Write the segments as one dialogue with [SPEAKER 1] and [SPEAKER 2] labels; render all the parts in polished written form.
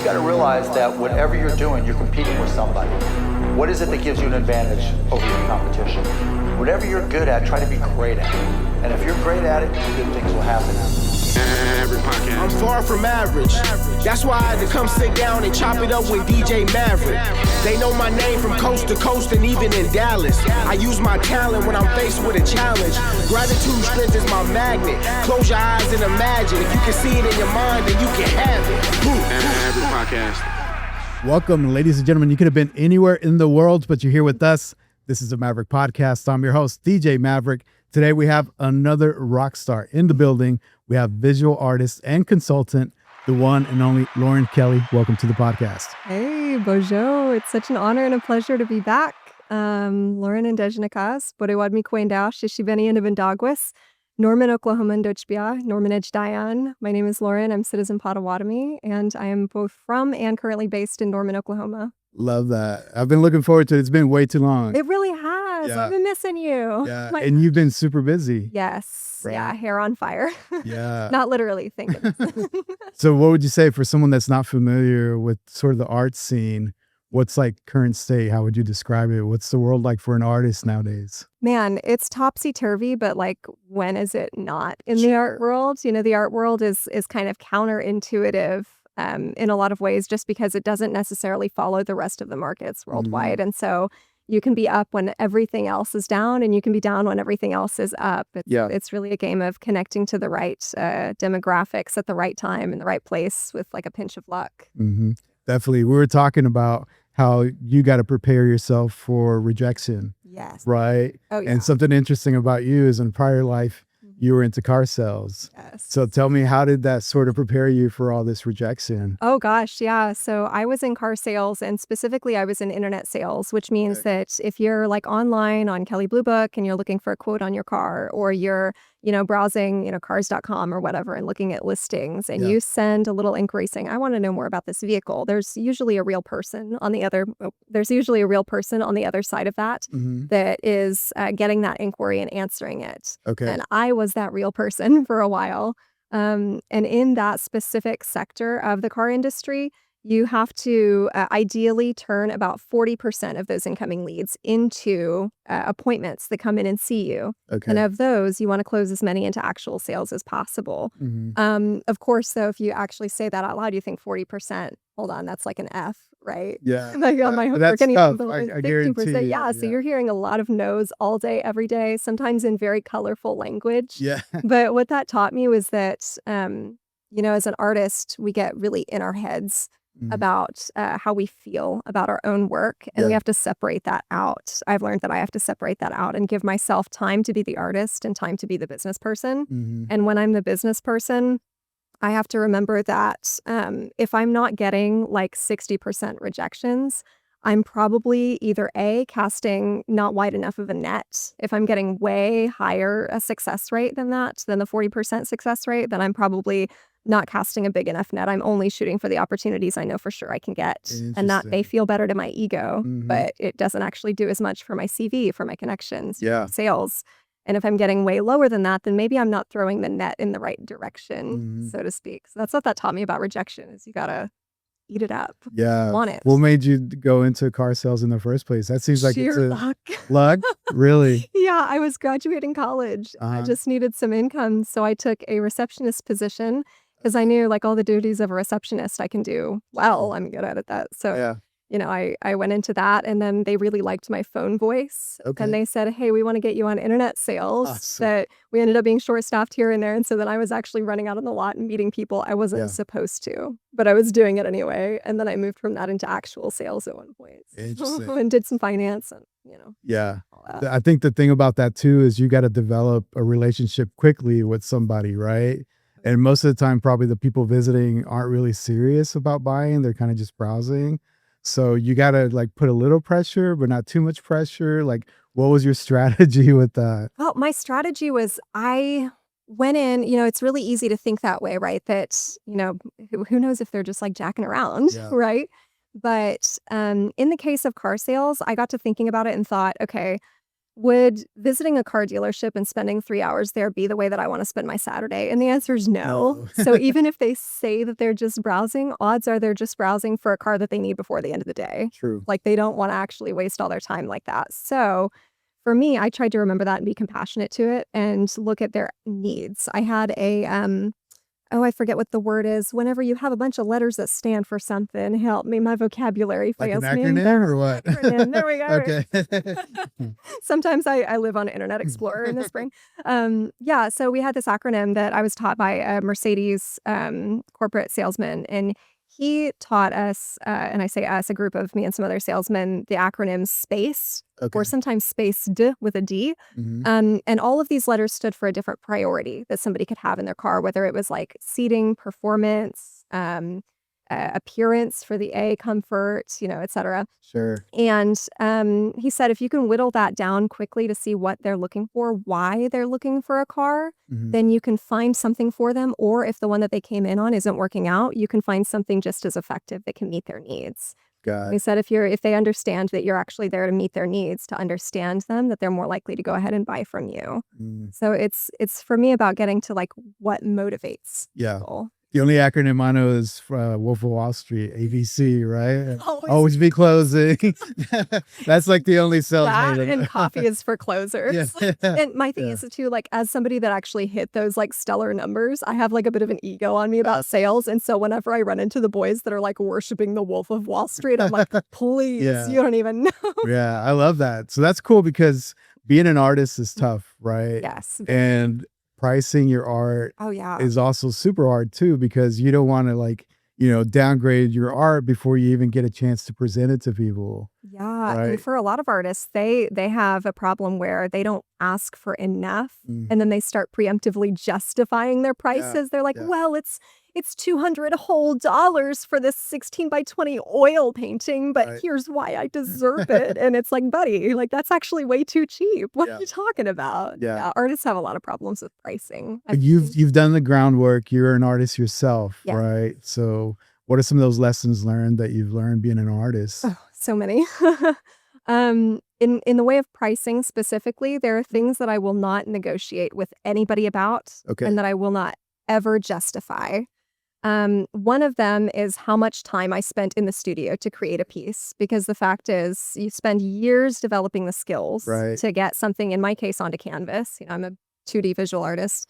[SPEAKER 1] you got to realize that whatever you're doing, you're competing with somebody. What is it that gives you an advantage over your competition? Whatever you're good at, try to be great at it. And if you're great at it, good things will happen.
[SPEAKER 2] Maverick Podcast.
[SPEAKER 3] I'm far from average. That's why I had to come sit down and chop it up with DJ Maverick. They know my name from coast to coast and even in Dallas. I use my talent when I'm faced with a challenge. Gratitude strength is my magnet. Close your eyes and imagine. If you can see it in your mind, then you can have it.
[SPEAKER 2] Maverick Podcast.
[SPEAKER 4] Welcome, ladies and gentlemen. You could have been anywhere in the world, but you're here with us. This is the Maverick Podcast. I'm your host, DJ Maverick. Today we have another rock star in the building. We have visual artist and consultant, the one and only Lauren Kelly. Welcome to the podcast.
[SPEAKER 5] Hey, bonjour. It's such an honor and a pleasure to be back. Lauren and Dejnakas, Borewadmi Kwendash, Shishibeni and Ibandagwis, Norman, Oklahoma and Dochbia, Norman Edge Dayan. My name is Lauren. I'm citizen Potawatomi, and I am both from and currently based in Norman, Oklahoma.
[SPEAKER 4] Love that. I've been looking forward to it. It's been way too long.
[SPEAKER 5] It really has.
[SPEAKER 4] Yeah.
[SPEAKER 5] I've been missing you.
[SPEAKER 4] Yeah, and you've been super busy.
[SPEAKER 5] Yes.
[SPEAKER 4] Right.
[SPEAKER 5] Yeah, hair on fire.
[SPEAKER 4] Yeah.
[SPEAKER 5] Not literally, thank goodness.
[SPEAKER 4] So what would you say for someone that's not familiar with sort of the art scene? What's like current state? How would you describe it? What's the world like for an artist nowadays?
[SPEAKER 5] Man, it's topsy-turvy, but like, when is it not in the art world? You know, the art world is kind of counterintuitive in a lot of ways, just because it doesn't necessarily follow the rest of the markets worldwide.
[SPEAKER 4] Mm-hmm.
[SPEAKER 5] And so you can be up when everything else is down, and you can be down when everything else is up. It's really a game of connecting to the right demographics at the right time in the right place with like a pinch of luck.
[SPEAKER 4] Mm-hmm. Definitely. We were talking about how you got to prepare yourself for rejection.
[SPEAKER 5] Yes.
[SPEAKER 4] Right?
[SPEAKER 5] Oh, yeah.
[SPEAKER 4] And something interesting about you is in a prior life, you were into car sales.
[SPEAKER 5] Yes.
[SPEAKER 4] So tell me, how did that sort of prepare you for all this rejection?
[SPEAKER 5] Oh, gosh. Yeah. So I was in car sales, and specifically I was in internet sales, which means that if you're like online on Kelley Blue Book and you're looking for a quote on your car, or you're, browsing, cars.com or whatever and looking at listings, and you send a little inquiry saying, I want to know more about this vehicle. There's usually a real person on the other side of that that is getting that inquiry and answering it.
[SPEAKER 4] Okay.
[SPEAKER 5] And I was that real person for a while. And in that specific sector of the car industry, you have to ideally turn about 40% of those incoming leads into appointments that come in and see you.
[SPEAKER 4] Okay.
[SPEAKER 5] And of those, you want to close as many into actual sales as possible. Of course, though, if you actually say that out loud, you think 40%. Hold on, that's like an F, right?
[SPEAKER 4] Yeah.
[SPEAKER 5] Like on my homework,
[SPEAKER 4] That's tough. I
[SPEAKER 5] 50%.
[SPEAKER 4] guarantee you.
[SPEAKER 5] Yeah, so you're hearing a lot of no's all day, every day, sometimes in very colorful language.
[SPEAKER 4] Yeah.
[SPEAKER 5] But what that taught me was that, as an artist, we get really in our heads about how we feel about our own work, and we have to separate that out. I've learned that I have to separate that out and give myself time to be the artist and time to be the business person. And when I'm the business person, I have to remember that if I'm not getting like 60% rejections, I'm probably either A, casting not wide enough of a net. If I'm getting way higher a success rate than the 40% success rate, then I'm probably not casting a big enough net. I'm only shooting for the opportunities I know for sure I can get. And that may feel better to my ego, but it doesn't actually do as much for my CV, for my connections, sales. And if I'm getting way lower than that, then maybe I'm not throwing the net in the right direction, so to speak. So that's what that taught me about rejection, is you got to eat it up.
[SPEAKER 4] Yeah.
[SPEAKER 5] Want it.
[SPEAKER 4] What made you go into car sales in the first place? That seems like
[SPEAKER 5] Sheer
[SPEAKER 4] it's
[SPEAKER 5] luck.
[SPEAKER 4] Luck? Really?
[SPEAKER 5] Yeah, I was graduating college. I just needed some income. So I took a receptionist position because I knew like all the duties of a receptionist I can do well. I'm good at that. So I went into that, and then they really liked my phone voice.
[SPEAKER 4] Okay.
[SPEAKER 5] And they said, hey, we want to get you on internet sales.
[SPEAKER 4] Awesome.
[SPEAKER 5] That we ended up being short-staffed here and there. And so then I was actually running out on the lot and meeting people I wasn't supposed to, but I was doing it anyway. And then I moved from that into actual sales at one point.
[SPEAKER 4] Interesting.
[SPEAKER 5] And did some finance and,
[SPEAKER 4] Yeah.
[SPEAKER 5] all that.
[SPEAKER 4] I think the thing about that too is you got to develop a relationship quickly with somebody, right? And most of the time, probably the people visiting aren't really serious about buying. They're kind of just browsing. So you got to like put a little pressure, but not too much pressure. Like, what was your strategy with that?
[SPEAKER 5] Well, my strategy was I went in, it's really easy to think that way, right? That, who knows if they're just like jacking around, right? But in the case of car sales, I got to thinking about it and thought, okay, would visiting a car dealership and spending 3 hours there be the way that I want to spend my Saturday? And the answer is no. So even if they say that they're just browsing, odds are they're just browsing for a car that they need before the end of the day.
[SPEAKER 4] True.
[SPEAKER 5] Like they don't want to actually waste all their time like that. So for me, I tried to remember that and be compassionate to it and look at their needs. I had a I forget what the word is. Whenever you have a bunch of letters that stand for something, help me. My vocabulary
[SPEAKER 4] Like
[SPEAKER 5] fails
[SPEAKER 4] an
[SPEAKER 5] me.
[SPEAKER 4] acronym or what?
[SPEAKER 5] Acronym. There we go.
[SPEAKER 4] Okay.
[SPEAKER 5] Sometimes I live on Internet Explorer in the spring. So we had this acronym that I was taught by a Mercedes corporate salesman, and he taught us, and I say us, a group of me and some other salesmen, the acronym SPACE, or sometimes SPACED with a D. And all of these letters stood for a different priority that somebody could have in their car, whether it was like seating, performance, appearance for the A, comfort, et cetera.
[SPEAKER 4] Sure.
[SPEAKER 5] And he said, if you can whittle that down quickly to see what they're looking for, why they're looking for a car, then you can find something for them. Or if the one that they came in on isn't working out, you can find something just as effective that can meet their needs.
[SPEAKER 4] God.
[SPEAKER 5] He said, if they understand that you're actually there to meet their needs, to understand them, that they're more likely to go ahead and buy from you. So it's for me about getting to like what motivates people.
[SPEAKER 4] The only acronym I know is Wolf of Wall Street, ABC, right?
[SPEAKER 5] Always
[SPEAKER 4] be closing. That's like the only sales
[SPEAKER 5] that
[SPEAKER 4] item.
[SPEAKER 5] and coffee is for closers. And my thing is too, like as somebody that actually hit those like stellar numbers, I have like a bit of an ego on me about sales. And so whenever I run into the boys that are like worshiping the Wolf of Wall Street, I'm like, please, you don't even know.
[SPEAKER 4] Yeah, I love that. So that's cool because being an artist is tough, right?
[SPEAKER 5] Yes.
[SPEAKER 4] And pricing your art is also super hard too, because you don't want to downgrade your art before you even get a chance to present it to people.
[SPEAKER 5] Yeah.
[SPEAKER 4] Right?
[SPEAKER 5] And for a lot of artists, they have a problem where they don't ask for enough and then they start preemptively justifying their prices. They're like, well, it's $200 whole for this 16 by 20 oil painting, but here's why I deserve it. And it's like, buddy, like that's actually way too cheap. What are you talking about? Yeah. Artists have a lot of problems with pricing.
[SPEAKER 4] You've done the groundwork. You're an artist yourself, right? So what are some of those lessons learned that you've learned being an artist?
[SPEAKER 5] Oh, so many. In the way of pricing specifically, there are things that I will not negotiate with anybody about and that I will not ever justify. One of them is how much time I spent in the studio to create a piece, because the fact is you spend years developing the skills to get something, in my case, onto canvas. I'm a 2D visual artist.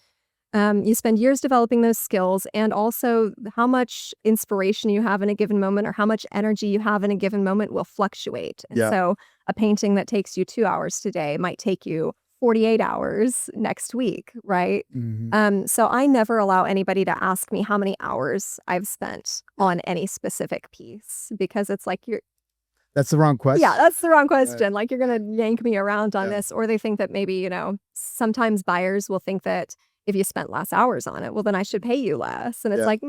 [SPEAKER 5] You spend years developing those skills, and also how much inspiration you have in a given moment or how much energy you have in a given moment will fluctuate. And so a painting that takes you 2 hours today might take you 48 hours next week, right? So I never allow anybody to ask me how many hours I've spent on any specific piece, because it's like
[SPEAKER 4] that's the wrong question.
[SPEAKER 5] Yeah, that's the wrong question. Like you're going to yank me around on this, or they think that maybe, sometimes buyers will think that if you spent less hours on it, well, then I should pay you less. And it's like,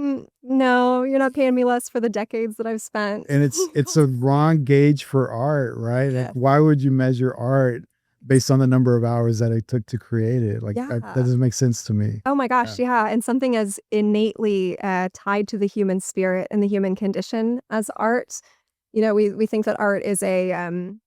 [SPEAKER 5] no, you're not paying me less for the decades that I've spent.
[SPEAKER 4] And it's a wrong gauge for art, right? Like, why would you measure art based on the number of hours that it took to create it? Like that doesn't make sense to me.
[SPEAKER 5] Oh my gosh, and something as innately tied to the human spirit and the human condition as art. We think that art is an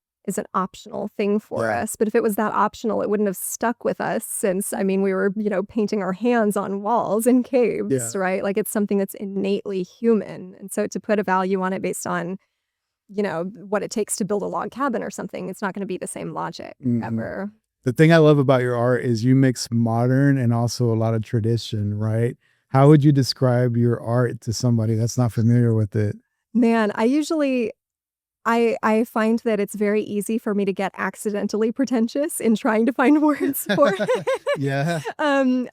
[SPEAKER 5] optional thing for us, but if it was that optional, it wouldn't have stuck with us since, we were, painting our hands on walls in caves, right? Like it's something that's innately human. And so to put a value on it based on what it takes to build a log cabin or something, it's not going to be the same logic ever.
[SPEAKER 4] The thing I love about your art is you mix modern and also a lot of tradition, right? How would you describe your art to somebody that's not familiar with it?
[SPEAKER 5] Man, I find that it's very easy for me to get accidentally pretentious in trying to find words for it.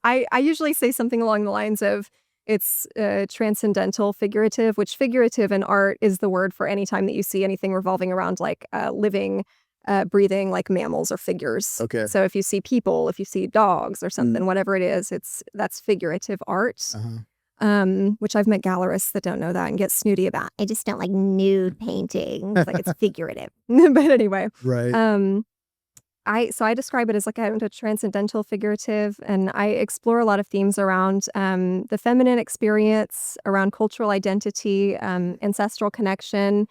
[SPEAKER 5] I usually say something along the lines of, it's transcendental figurative, which figurative in art is the word for any time that you see anything revolving around like living, breathing, like mammals or figures. So if you see people, if you see dogs or something, whatever it is, that's figurative art. Which I've met gallerists that don't know that and get snooty about. I just don't like nude paintings. Like it's figurative. But anyway.
[SPEAKER 4] Right.
[SPEAKER 5] I describe it as like a transcendental figurative, and I explore a lot of themes around the feminine experience, around cultural identity, ancestral connection,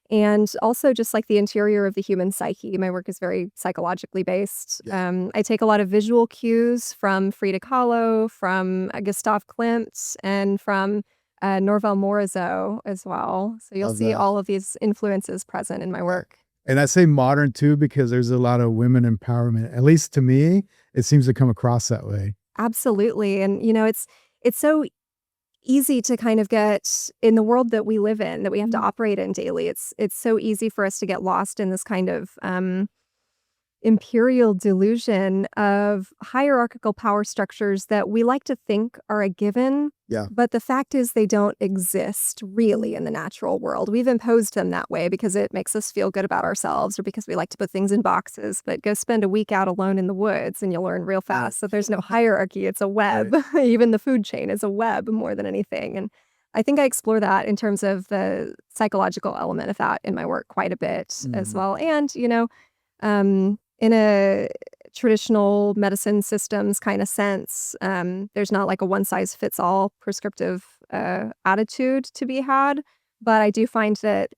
[SPEAKER 5] and also just like the interior of the human psyche. My work is very psychologically based. I take a lot of visual cues from Frida Kahlo, from Gustav Klimt, and from Norval Morisot as well. So you'll
[SPEAKER 4] Love
[SPEAKER 5] see
[SPEAKER 4] that.
[SPEAKER 5] all of these influences present in my work.
[SPEAKER 4] And I say modern too, because there's a lot of women empowerment. At least to me, it seems to come across that way.
[SPEAKER 5] Absolutely. And, it's so easy to kind of get in the world that we live in, that we have to operate in daily. It's so easy for us to get lost in this kind of imperial delusion of hierarchical power structures that we like to think are a given.
[SPEAKER 4] Yeah.
[SPEAKER 5] But the fact is they don't exist really in the natural world. We've imposed them that way because it makes us feel good about ourselves or because we like to put things in boxes. But go spend a week out alone in the woods and you'll learn real fast that there's no hierarchy. It's a web. Right. Even the food chain is a web more than anything. And I think I explore that in terms of the psychological element of that in my work quite a bit as well. And, in a traditional medicine systems kind of sense, there's not like a one size fits all prescriptive attitude to be had. But I do find that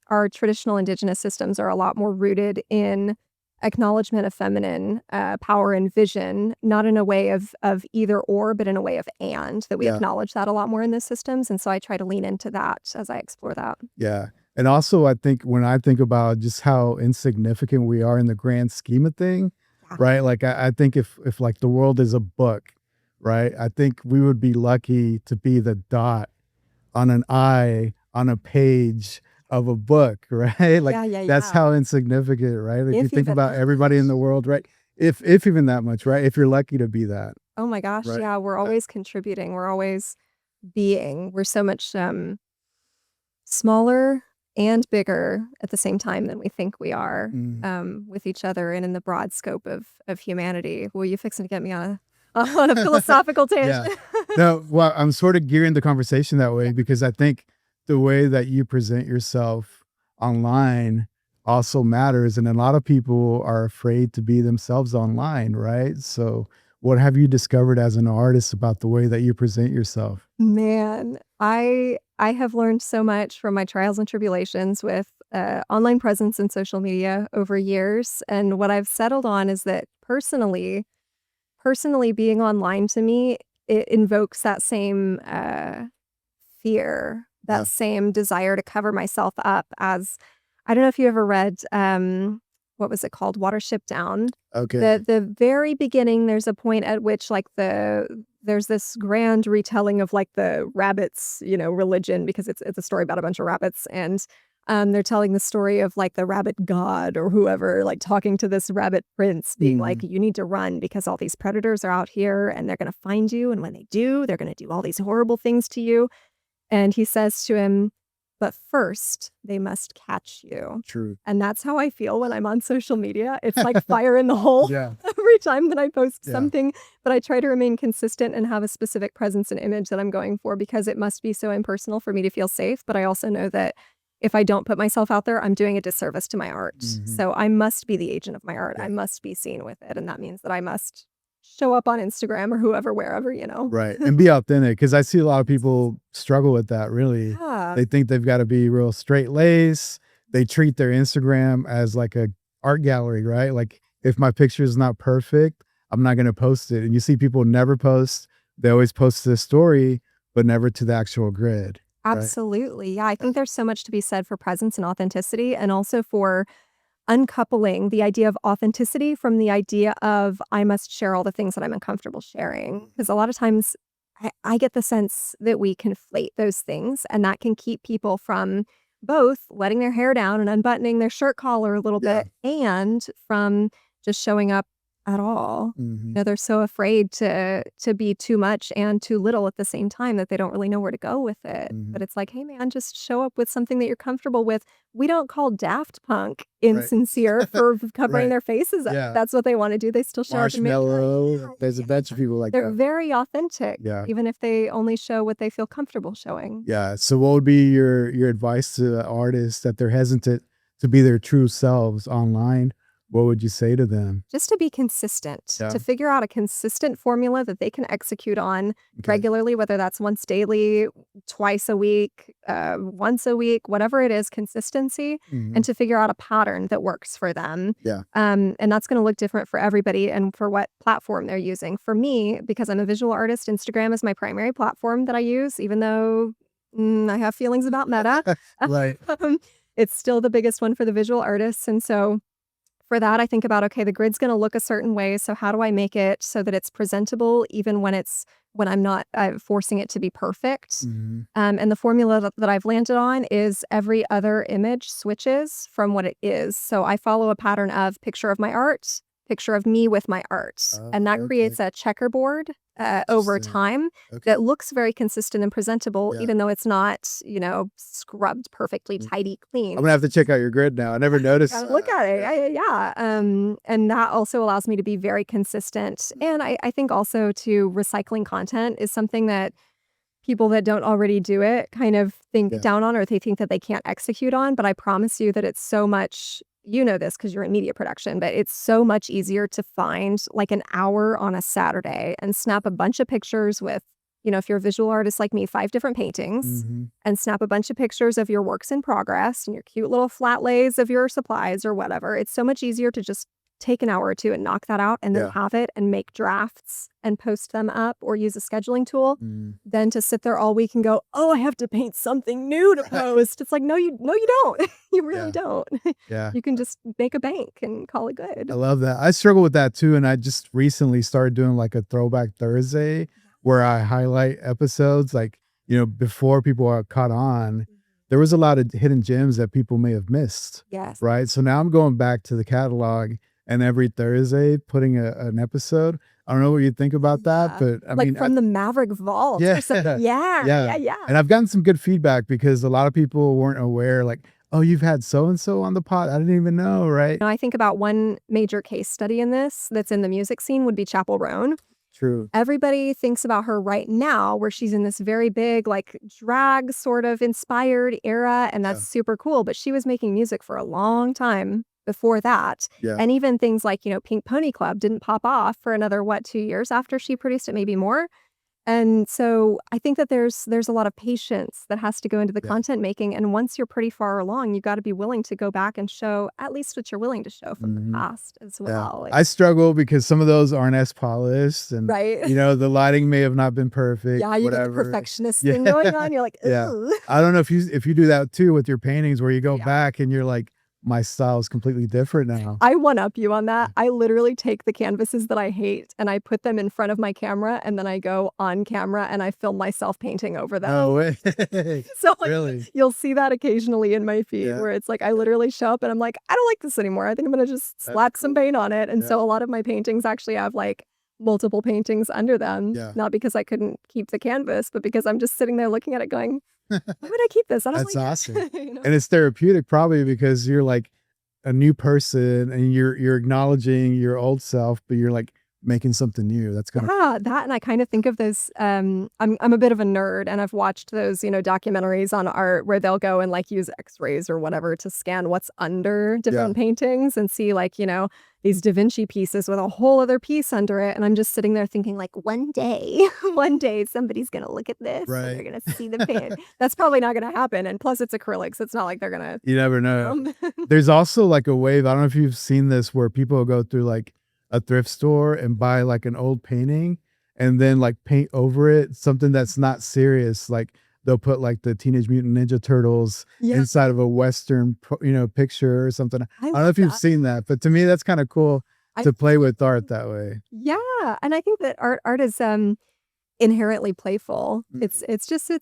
[SPEAKER 5] our traditional indigenous systems are a lot more rooted in acknowledgement of feminine power and vision, not in a way of either or, but in a way of and, that we acknowledge that a lot more in those systems. And so I try to lean into that as I explore that.
[SPEAKER 4] Yeah. And also, I think when I think about just how insignificant we are in the grand scheme of thing, right? Like, I think if like the world is a book, right? I think we would be lucky to be the dot on an I on a page of a book, right? Like, that's how insignificant, right? If you think about everybody in the world, right? If even that much, right? If you're lucky to be that.
[SPEAKER 5] Oh my gosh,
[SPEAKER 4] right?
[SPEAKER 5] Yeah. We're always contributing. We're always being. We're so much smaller and bigger at the same time than we think we are with each other and in the broad scope of humanity. Well, you fixing to get me on a philosophical tangent.
[SPEAKER 4] No, well, I'm sort of gearing the conversation that way because I think the way that you present yourself online also matters. And a lot of people are afraid to be themselves online, right? So what have you discovered as an artist about the way that you present yourself?
[SPEAKER 5] Man, I have learned so much from my trials and tribulations with online presence and social media over years. And what I've settled on is that personally being online to me, it invokes that same fear, that same desire to cover myself up as, I don't know if you ever read, what was it called? Watership Down.
[SPEAKER 4] Okay.
[SPEAKER 5] The very beginning, there's a point at which like there's this grand retelling of like the rabbits, religion, because it's a story about a bunch of rabbits. And they're telling the story of like the rabbit god or whoever, like talking to this rabbit prince being like, you need to run because all these predators are out here and they're going to find you. And when they do, they're going to do all these horrible things to you. And he says to him, but first they must catch you.
[SPEAKER 4] True.
[SPEAKER 5] And that's how I feel when I'm on social media. It's like fire in the hole every time that I post something. But I try to remain consistent and have a specific presence and image that I'm going for because it must be so impersonal for me to feel safe. But I also know that if I don't put myself out there, I'm doing a disservice to my art. So I must be the agent of my art. I must be seen with it. And that means that I must show up on Instagram or whoever, wherever,
[SPEAKER 4] Right. And be authentic. Because I see a lot of people struggle with that, really.
[SPEAKER 5] Yeah.
[SPEAKER 4] They think they've got to be real straight laced. They treat their Instagram as like a art gallery, right? Like if my picture is not perfect, I'm not going to post it. And you see people never post. They always post to the story, but never to the actual grid.
[SPEAKER 5] Absolutely. Right? Yeah. I think there's so much to be said for presence and authenticity, and also for uncoupling the idea of authenticity from the idea of I must share all the things that I'm uncomfortable sharing. Because a lot of times I get the sense that we conflate those things, and that can keep people from both letting their hair down and unbuttoning their shirt collar a little bit, and from just showing up at all. They're so afraid to be too much and too little at the same time that they don't really know where to go with it. But it's like, hey man, just show up with something that you're comfortable with. We don't call Daft Punk insincere for covering their faces up. That's what they want to do. They still show up and make
[SPEAKER 4] Marshmello. There's a bunch of people like
[SPEAKER 5] They're
[SPEAKER 4] that.
[SPEAKER 5] very authentic, even if they only show what they feel comfortable showing.
[SPEAKER 4] Yeah. So what would be your advice to artists that they're hesitant to be their true selves online what would you say to them?
[SPEAKER 5] Just to be consistent, to figure out a consistent formula that they can execute on regularly, whether that's once daily, twice a week, once a week, whatever it is, consistency, and to figure out a pattern that works for them. And that's going to look different for everybody and for what platform they're using. For me, because I'm a visual artist, Instagram is my primary platform that I use, even though I have feelings about Meta.
[SPEAKER 4] Right.
[SPEAKER 5] It's still the biggest one for the visual artists. And so for that, I think about, okay, the grid's going to look a certain way. So how do I make it so that it's presentable, even when I'm not forcing it to be perfect? And the formula that I've landed on is every other image switches from what it is. So I follow a pattern of picture of my art, picture of me with my art. And that creates a checkerboard over time that looks very consistent and presentable, even though it's not, scrubbed perfectly, tidy, clean.
[SPEAKER 4] I'm gonna have to check out your grid now. I never noticed.
[SPEAKER 5] Look at it. And that also allows me to be very consistent. And I think also to recycling content is something that people that don't already do it kind of think down on, or they think that they can't execute on. But I promise you that it's so much, you know this because you're in media production, but it's so much easier to find like an hour on a Saturday and snap a bunch of pictures with, if you're a visual artist like me, 5 different paintings, and snap a bunch of pictures of your works in progress and your cute little flat lays of your supplies or whatever. It's so much easier to just take an hour or two and knock that out and then have it and make drafts and post them up or use a scheduling tool than to sit there all week and go, oh, I have to paint something new to post. It's like, no, you don't. You really don't. You can just make a bank and call it good.
[SPEAKER 4] I love that. I struggle with that too. And I just recently started doing like a Throwback Thursday where I highlight episodes like, before people are caught on. There was a lot of hidden gems that people may have missed.
[SPEAKER 5] Yes.
[SPEAKER 4] Right. So now I'm going back to the catalog and every Thursday putting an episode. I don't know what you think about that, but I mean,
[SPEAKER 5] from the Maverick Vault or something. Yeah.
[SPEAKER 4] And I've gotten some good feedback because a lot of people weren't aware, like, oh, you've had so-and-so on the pod. I didn't even know, right?
[SPEAKER 5] I think about one major case study in this that's in the music scene would be Chappell Roan.
[SPEAKER 4] True.
[SPEAKER 5] Everybody thinks about her right now where she's in this very big, like drag sort of inspired era. And that's super cool. But she was making music for a long time before that. And even things like, Pink Pony Club didn't pop off for another, 2 years after she produced it, maybe more. And so I think that there's a lot of patience that has to go into the content making. And once you're pretty far along, you got to be willing to go back and show at least what you're willing to show from the past as well.
[SPEAKER 4] I struggle because some of those aren't as polished and, the lighting may have not been perfect.
[SPEAKER 5] Yeah, you get the perfectionist thing going on. You're like, ooh.
[SPEAKER 4] I don't know if you do that too with your paintings where you go back and you're like, my style is completely different now.
[SPEAKER 5] I one up you on that. I literally take the canvases that I hate and I put them in front of my camera and then I go on camera and I film myself painting over them.
[SPEAKER 4] Oh, way.
[SPEAKER 5] So
[SPEAKER 4] really?
[SPEAKER 5] You'll see that occasionally in my feed where it's like I literally show up and I'm like, I don't like this anymore. I think I'm going to just slap some paint on it. And so a lot of my paintings actually have like multiple paintings under them. Not because I couldn't keep the canvas, but because I'm just sitting there looking at it going, why would I keep this? I don't
[SPEAKER 4] That's
[SPEAKER 5] like
[SPEAKER 4] awesome.
[SPEAKER 5] it.
[SPEAKER 4] And it's therapeutic probably because you're like a new person and you're acknowledging your old self, but you're like making something new. That's kind of
[SPEAKER 5] that. And I kind of think of those, I'm a bit of a nerd and I've watched those, documentaries on art where they'll go and like use x-rays or whatever to scan what's under different paintings and see like, these Da Vinci pieces with a whole other piece under it. And I'm just sitting there thinking like one day somebody's going to look at this and they're going to see the paint. That's probably not going to happen. And plus it's acrylics. It's not like they're going to.
[SPEAKER 4] You never know. There's also like a wave. I don't know if you've seen this where people go through like a thrift store and buy like an old painting and then like paint over it something that's not serious. Like they'll put like the Teenage Mutant Ninja Turtles inside of a Western, picture or something. I don't know if you've seen that, but to me, that's kind of cool to play with art that way.
[SPEAKER 5] Yeah. And I think that art is inherently playful. It's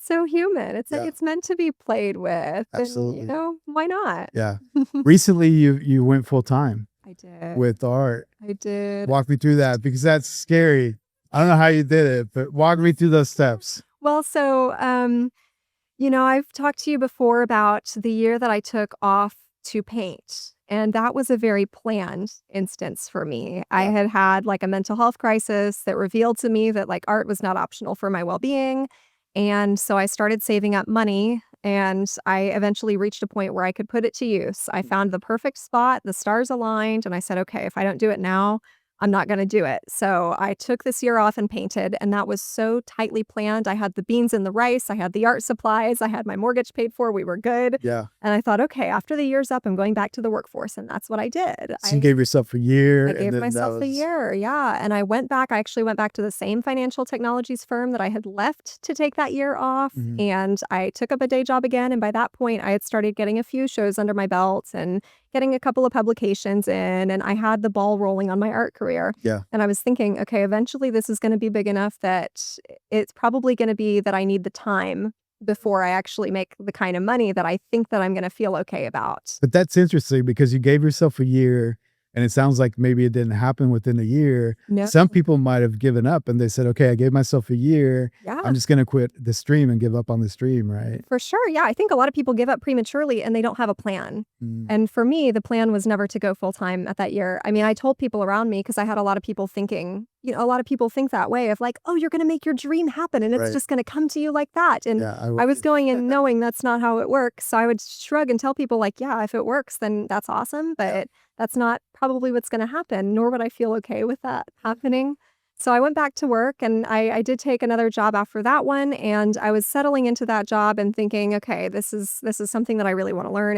[SPEAKER 5] so human. It's meant to be played with.
[SPEAKER 4] Absolutely.
[SPEAKER 5] And, why not?
[SPEAKER 4] Yeah. Recently, you went full time.
[SPEAKER 5] I did.
[SPEAKER 4] With art.
[SPEAKER 5] I did.
[SPEAKER 4] Walk me through that because that's scary. I don't know how you did it, but walk me through those steps.
[SPEAKER 5] Well, so, I've talked to you before about the year that I took off to paint. And that was a very planned instance for me. I had like a mental health crisis that revealed to me that like art was not optional for my well-being. And so I started saving up money And I eventually reached a point where I could put it to use. I found the perfect spot, the stars aligned, and I said, okay, if I don't do it now, I'm not going to do it. So I took this year off and painted, and that was so tightly planned. I had the beans and the rice, I had the art supplies, I had my mortgage paid for, we were good.
[SPEAKER 4] Yeah.
[SPEAKER 5] And I thought, okay, after the year's up, I'm going back to the workforce. And that's what I did.
[SPEAKER 4] So you gave yourself a year.
[SPEAKER 5] I gave myself a year. Yeah. And I went back. I actually went back to the same financial technologies firm that I had left to take that year off.
[SPEAKER 4] Mhm.
[SPEAKER 5] And I took up a day job again. And by that point, I had started getting a few shows under my belt and getting a couple of publications in. And I had the ball rolling on my art career.
[SPEAKER 4] Yeah.
[SPEAKER 5] And I was thinking, okay, eventually this is going to be big enough that it's probably going to be that I need the time before I actually make the kind of money that I think that I'm going to feel okay about.
[SPEAKER 4] But that's interesting because you gave yourself a year, and it sounds like maybe it didn't happen within a year.
[SPEAKER 5] No.
[SPEAKER 4] Some people might have given up and they said, okay, I gave myself a year.
[SPEAKER 5] Yeah.
[SPEAKER 4] I'm just going to quit the stream and give up on the stream, right?
[SPEAKER 5] For sure. Yeah. I think a lot of people give up prematurely and they don't have a plan.
[SPEAKER 4] Mm.
[SPEAKER 5] And for me, the plan was never to go full time at that year. I mean, I told people around me because I had a lot of people thinking, a lot of people think that way of like, oh, you're going to make your dream happen and it's
[SPEAKER 4] Right.
[SPEAKER 5] just going to come to you like that. And
[SPEAKER 4] Yeah,
[SPEAKER 5] I was going in knowing that's not how it works. So I would shrug and tell people like, yeah, if it works, then that's awesome. But that's not probably what's going to happen, nor would I feel okay with that happening. So I went back to work and I did take another job after that one. And I was settling into that job and thinking, okay, this is something that I really want to learn.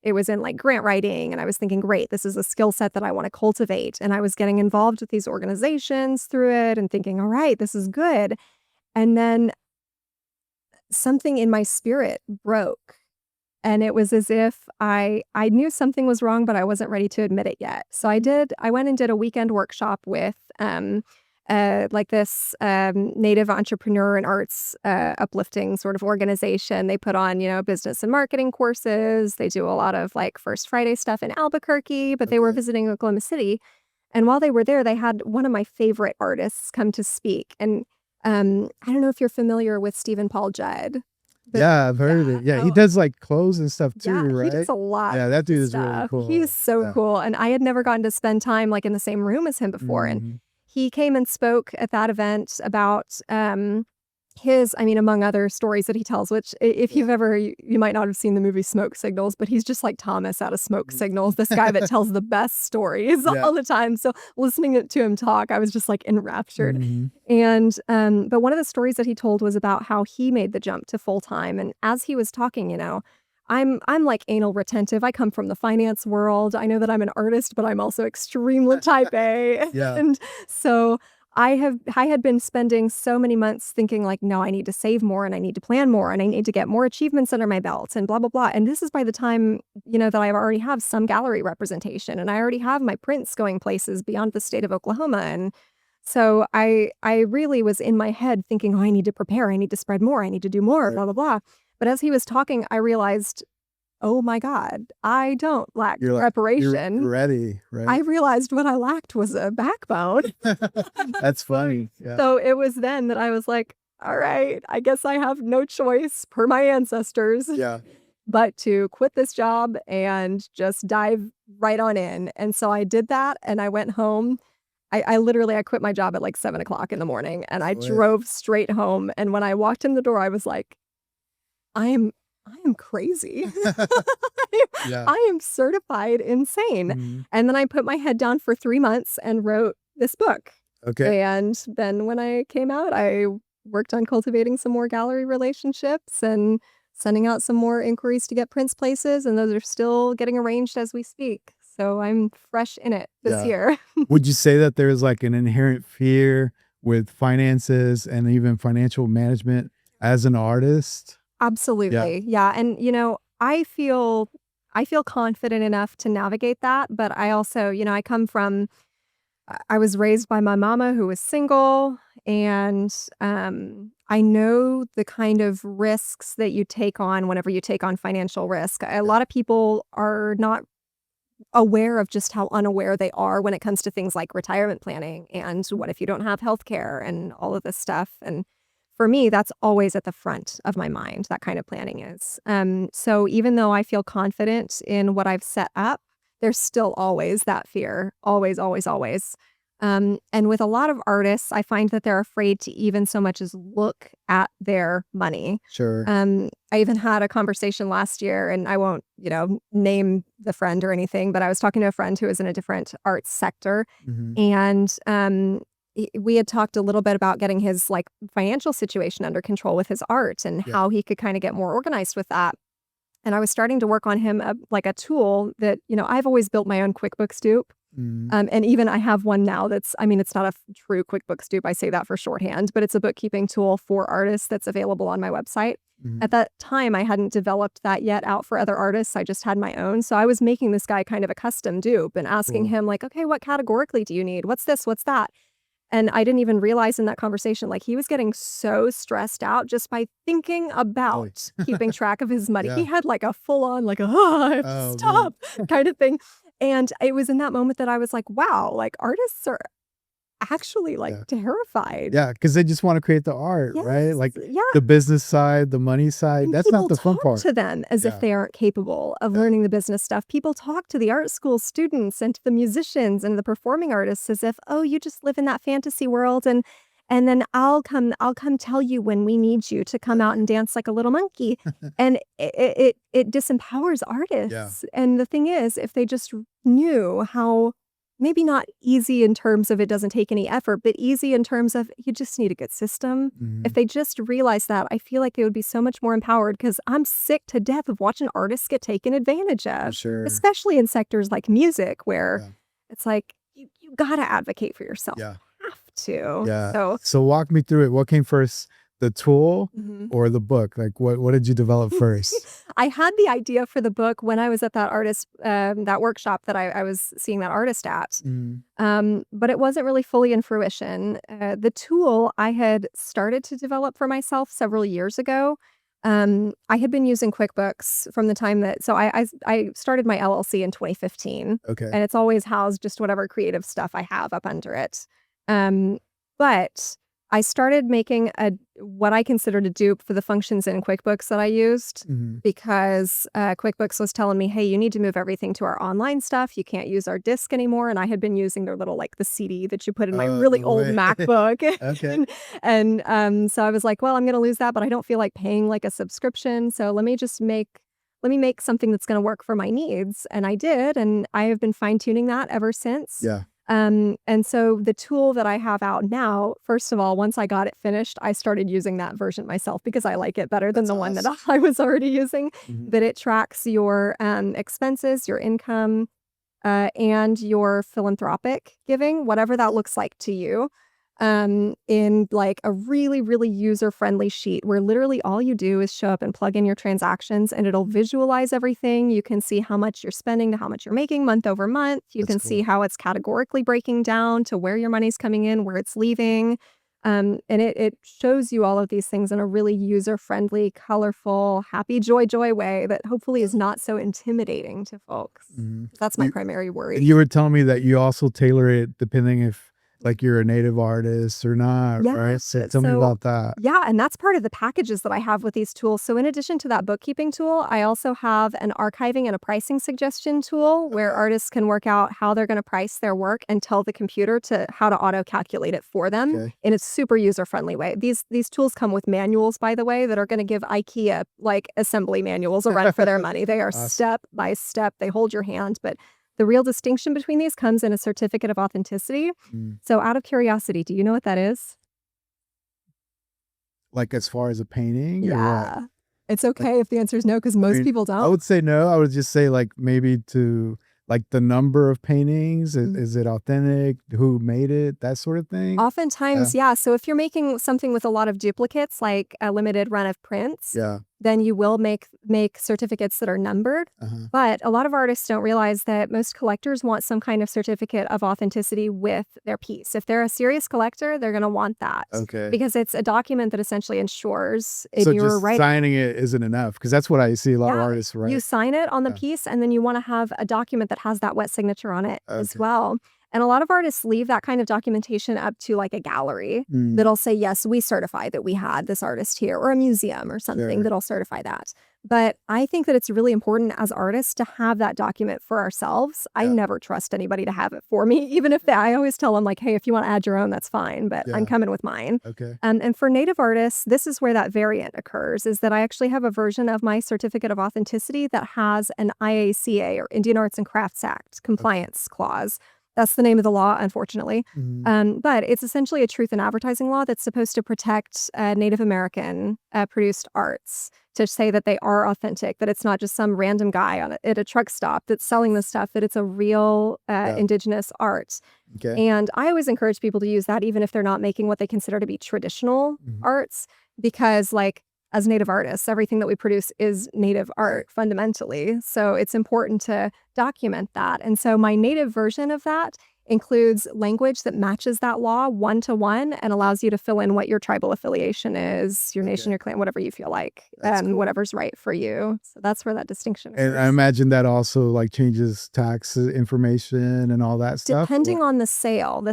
[SPEAKER 5] It was in like grant writing. And I was thinking, great, this is a skill set that I want to cultivate. And I was getting involved with these organizations through it and thinking, all right, this is good. And then something in my spirit broke. And it was as if I knew something was wrong, but I wasn't ready to admit it yet. So I went and did a weekend workshop with like this Native entrepreneur and arts uplifting sort of organization. They put on, business and marketing courses. They do a lot of like First Friday stuff in Albuquerque, but they were
[SPEAKER 4] Okay.
[SPEAKER 5] visiting Oklahoma City. And while they were there, they had one of my favorite artists come to speak. And I don't know if you're familiar with Stephen Paul Judd. But
[SPEAKER 4] Yeah, I've heard of it. Yeah, he
[SPEAKER 5] oh,
[SPEAKER 4] does like clothes and stuff too,
[SPEAKER 5] yeah,
[SPEAKER 4] right?
[SPEAKER 5] he does a lot
[SPEAKER 4] Yeah, that dude
[SPEAKER 5] of
[SPEAKER 4] is really
[SPEAKER 5] stuff.
[SPEAKER 4] cool.
[SPEAKER 5] He's so
[SPEAKER 4] Yeah.
[SPEAKER 5] cool. And I had never gotten to spend time like in the same room as him before. And
[SPEAKER 4] Mhm.
[SPEAKER 5] he came and spoke at that event about his, among other stories that he tells, which if you've ever, you might not have seen the movie Smoke Signals, but he's just like Thomas out of Smoke Signals, this guy that tells the best stories
[SPEAKER 4] Yeah.
[SPEAKER 5] all the time. So listening to him talk, I was just like enraptured.
[SPEAKER 4] Mhm.
[SPEAKER 5] And but one of the stories that he told was about how he made the jump to full time. And as he was talking, I'm like anal retentive. I come from the finance world. I know that I'm an artist, but I'm also extremely type A.
[SPEAKER 4] Yeah.
[SPEAKER 5] And so I had been spending so many months thinking like, no, I need to save more and I need to plan more and I need to get more achievements under my belt and blah, blah, blah. And this is by the time, that I already have some gallery representation and I already have my prints going places beyond the state of Oklahoma. And so I really was in my head thinking, oh, I need to prepare. I need to spread more. I need to do more,
[SPEAKER 4] Right.
[SPEAKER 5] blah, blah, blah. But as he was talking, I realized, oh my God, I don't lack
[SPEAKER 4] You're
[SPEAKER 5] preparation.
[SPEAKER 4] ready, right?
[SPEAKER 5] I realized what I lacked was a backbone.
[SPEAKER 4] That's funny. Yeah.
[SPEAKER 5] So it was then that I was like, all right, I guess I have no choice per my ancestors
[SPEAKER 4] Yeah.
[SPEAKER 5] but to quit this job and just dive right on in. And so I did that and I went home. I literally quit my job at like 7:00 in the morning and I
[SPEAKER 4] Boy.
[SPEAKER 5] drove straight home. And when I walked in the door, I was like, I am crazy.
[SPEAKER 4] Yeah.
[SPEAKER 5] I am certified insane.
[SPEAKER 4] Mhm.
[SPEAKER 5] And then I put my head down for 3 months and wrote this book.
[SPEAKER 4] Okay.
[SPEAKER 5] And then when I came out, I worked on cultivating some more gallery relationships and sending out some more inquiries to get prints places. And those are still getting arranged as we speak. So I'm fresh in it this
[SPEAKER 4] Yeah.
[SPEAKER 5] year.
[SPEAKER 4] Would you say that there's like an inherent fear with finances and even financial management as an artist?
[SPEAKER 5] Absolutely. Yeah. And I feel confident enough to navigate that, but I also, I was raised by my mama who was single and I know the kind of risks that you take on whenever you take on financial risk. A lot of people are not aware of just how unaware they are when it comes to things like retirement planning and what if you don't have health care and all of this stuff. And for me, that's always at the front of my mind, that kind of planning is. So even though I feel confident in what I've set up, there's still always that fear. Always, always, always. And with a lot of artists, I find that they're afraid to even so much as look at their money.
[SPEAKER 4] Sure.
[SPEAKER 5] I even had a conversation last year, and I won't, name the friend or anything, but I was talking to a friend who is in a different arts sector,
[SPEAKER 4] Mhm.
[SPEAKER 5] and we had talked a little bit about getting his like financial situation under control with his art and
[SPEAKER 4] Yeah.
[SPEAKER 5] how he could kind of get more organized with that. And I was starting to work on him like a tool that, I've always built my own QuickBooks dupe.
[SPEAKER 4] Mhm.
[SPEAKER 5] And even I have one now it's not a true QuickBooks dupe. I say that for shorthand, but it's a bookkeeping tool for artists that's available on my website.
[SPEAKER 4] Mhm.
[SPEAKER 5] At that time, I hadn't developed that yet out for other artists. I just had my own. So I was making this guy kind of a custom dupe and asking
[SPEAKER 4] Cool.
[SPEAKER 5] him like, okay, what categorically do you need? What's this? What's that? And I didn't even realize in that conversation, like he was getting so stressed out just by thinking about keeping track of his money.
[SPEAKER 4] Yeah.
[SPEAKER 5] He had like a full on, like, I have to
[SPEAKER 4] Oh, man.
[SPEAKER 5] stop kind of thing. And it was in that moment that I was like, wow, like artists are actually like
[SPEAKER 4] Yeah.
[SPEAKER 5] terrified.
[SPEAKER 4] Yeah, because they just want to create the art, right?
[SPEAKER 5] Yes,
[SPEAKER 4] Like
[SPEAKER 5] yeah.
[SPEAKER 4] the business side, the money side.
[SPEAKER 5] And
[SPEAKER 4] That's
[SPEAKER 5] people
[SPEAKER 4] not the fun
[SPEAKER 5] talk
[SPEAKER 4] part.
[SPEAKER 5] to them as
[SPEAKER 4] Yeah.
[SPEAKER 5] if they aren't capable of
[SPEAKER 4] Yeah.
[SPEAKER 5] learning the business stuff. People talk to the art school students and to the musicians and the performing artists as if, oh, you just live in that fantasy world and then I'll come tell you when we need you to come out and dance like a little monkey. And it disempowers artists. And the thing is, if they just knew how maybe not easy in terms of it doesn't take any effort, but easy in terms of you just need a good system.
[SPEAKER 4] Mhm.
[SPEAKER 5] If they just realize that, I feel like they would be so much more empowered because I'm sick to death of watching artists get taken advantage
[SPEAKER 4] For
[SPEAKER 5] of,
[SPEAKER 4] sure.
[SPEAKER 5] especially in sectors like music where
[SPEAKER 4] Yeah.
[SPEAKER 5] it's like you got to advocate for yourself.
[SPEAKER 4] Yeah.
[SPEAKER 5] You have to.
[SPEAKER 4] Yeah. So walk me through it. What came first, the tool
[SPEAKER 5] Mhm.
[SPEAKER 4] or the book? Like what did you develop first?
[SPEAKER 5] I had the idea for the book when I was at that artist, that workshop that I was seeing that artist at. But it wasn't really fully in fruition. The tool I had started to develop for myself several years ago. I had been using QuickBooks from the time so I started my LLC in 2015,
[SPEAKER 4] Okay.
[SPEAKER 5] and it's always housed just whatever creative stuff I have up under it. But I started making what I considered a dupe for the functions in QuickBooks that I used
[SPEAKER 4] Mhm.
[SPEAKER 5] because QuickBooks was telling me, hey, you need to move everything to our online stuff. You can't use our disk anymore. And I had been using their little, like the CD that you put in my really
[SPEAKER 4] No
[SPEAKER 5] old
[SPEAKER 4] way.
[SPEAKER 5] MacBook.
[SPEAKER 4] Okay.
[SPEAKER 5] And so I was like, well, I'm going to lose that, but I don't feel like paying like a subscription. So let me make something that's going to work for my needs. And I did. And I have been fine tuning that ever since.
[SPEAKER 4] Yeah.
[SPEAKER 5] And so the tool that I have out now, first of all, once I got it finished, I started using that version myself because I like it better than
[SPEAKER 4] That's
[SPEAKER 5] the one that
[SPEAKER 4] awesome.
[SPEAKER 5] I was already using.
[SPEAKER 4] Mhm.
[SPEAKER 5] But it tracks your expenses, your income, and your philanthropic giving, whatever that looks like to you, in like a really, really user-friendly sheet where literally all you do is show up and plug in your transactions and it'll visualize everything. You can see how much you're spending to how much you're making month over month. You
[SPEAKER 4] That's
[SPEAKER 5] can see
[SPEAKER 4] cool.
[SPEAKER 5] how it's categorically breaking down to where your money's coming in, where it's leaving. And it shows you all of these things in a really user-friendly, colorful, happy, joy way that hopefully is not so intimidating to folks.
[SPEAKER 4] Mhm.
[SPEAKER 5] That's my
[SPEAKER 4] You
[SPEAKER 5] primary worry.
[SPEAKER 4] you were telling me that you also tailor it depending if like you're a native artist or not, right?
[SPEAKER 5] Yes.
[SPEAKER 4] So tell me
[SPEAKER 5] So,
[SPEAKER 4] about that.
[SPEAKER 5] yeah, and that's part of the packages that I have with these tools. So in addition to that bookkeeping tool, I also have an archiving and a pricing suggestion tool where
[SPEAKER 4] Okay.
[SPEAKER 5] artists can work out how they're going to price their work and tell the computer how to auto calculate it for them
[SPEAKER 4] Okay.
[SPEAKER 5] in a super user friendly way. These tools come with manuals, by the way, that are going to give IKEA like assembly manuals a run for their money. They are
[SPEAKER 4] Awesome.
[SPEAKER 5] step by step. They hold your hand, but the real distinction between these comes in a certificate of authenticity.
[SPEAKER 4] Mm.
[SPEAKER 5] So out of curiosity, do you know what that is?
[SPEAKER 4] Like as far as a painting or what?
[SPEAKER 5] Yeah. It's okay if the answer is no, because most
[SPEAKER 4] mean,
[SPEAKER 5] people
[SPEAKER 4] I
[SPEAKER 5] don't.
[SPEAKER 4] would say no. I would just say like maybe to like the number of paintings.
[SPEAKER 5] Mm.
[SPEAKER 4] Is it authentic? Who made it? That sort of thing.
[SPEAKER 5] Oftentimes, yeah. So if you're making something with a lot of duplicates, like a limited run of prints,
[SPEAKER 4] Yeah.
[SPEAKER 5] then you will make certificates that are numbered.
[SPEAKER 4] Uh-huh.
[SPEAKER 5] But a lot of artists don't realize that most collectors want some kind of certificate of authenticity with their piece. If they're a serious collector, they're going to want that.
[SPEAKER 4] Okay.
[SPEAKER 5] Because it's a document that essentially ensures in
[SPEAKER 4] So
[SPEAKER 5] your
[SPEAKER 4] just
[SPEAKER 5] right.
[SPEAKER 4] signing it isn't enough because that's what I see a lot of
[SPEAKER 5] Yeah,
[SPEAKER 4] artists write.
[SPEAKER 5] You sign it on the
[SPEAKER 4] Yeah.
[SPEAKER 5] piece, and then you want to have a document that has that wet signature on it as
[SPEAKER 4] Okay.
[SPEAKER 5] well. And a lot of artists leave that kind of documentation up to like a gallery that'll say, yes, we certify that we had this artist here, or a museum or something
[SPEAKER 4] Sure.
[SPEAKER 5] that'll certify that. But I think that it's really important as artists to have that document for ourselves. I
[SPEAKER 4] Yeah.
[SPEAKER 5] never trust anybody to have it for me, even if I always tell them like, hey, if you want to add your own, that's fine, but I'm
[SPEAKER 4] Yeah.
[SPEAKER 5] coming with mine.
[SPEAKER 4] Okay.
[SPEAKER 5] And for Native artists, this is where that variant occurs, is that I actually have a version of my certificate of authenticity that has an IACA, or Indian Arts and Crafts Act compliance clause. That's the name of the law, unfortunately. But it's essentially a truth in advertising law that's supposed to protect Native American produced arts, to say that they are authentic, that it's not just some random guy at a truck stop that's selling this stuff, that it's a real indigenous art.
[SPEAKER 4] Okay.
[SPEAKER 5] And I always encourage people to use that even if they're not making what they consider to be traditional arts, because like as Native artists, everything that we produce is Native art fundamentally. So it's important to document that. And so my Native version of that includes language that matches that law 1-to-1 and allows you to fill in what your tribal affiliation is, your nation, your clan, whatever you feel like,
[SPEAKER 4] That's
[SPEAKER 5] and
[SPEAKER 4] cool.
[SPEAKER 5] whatever's right for you. So that's where that distinction
[SPEAKER 4] And I
[SPEAKER 5] occurs.
[SPEAKER 4] imagine that also like changes tax information and all that stuff.
[SPEAKER 5] Depending
[SPEAKER 4] or-
[SPEAKER 5] on the sale,
[SPEAKER 4] Yeah.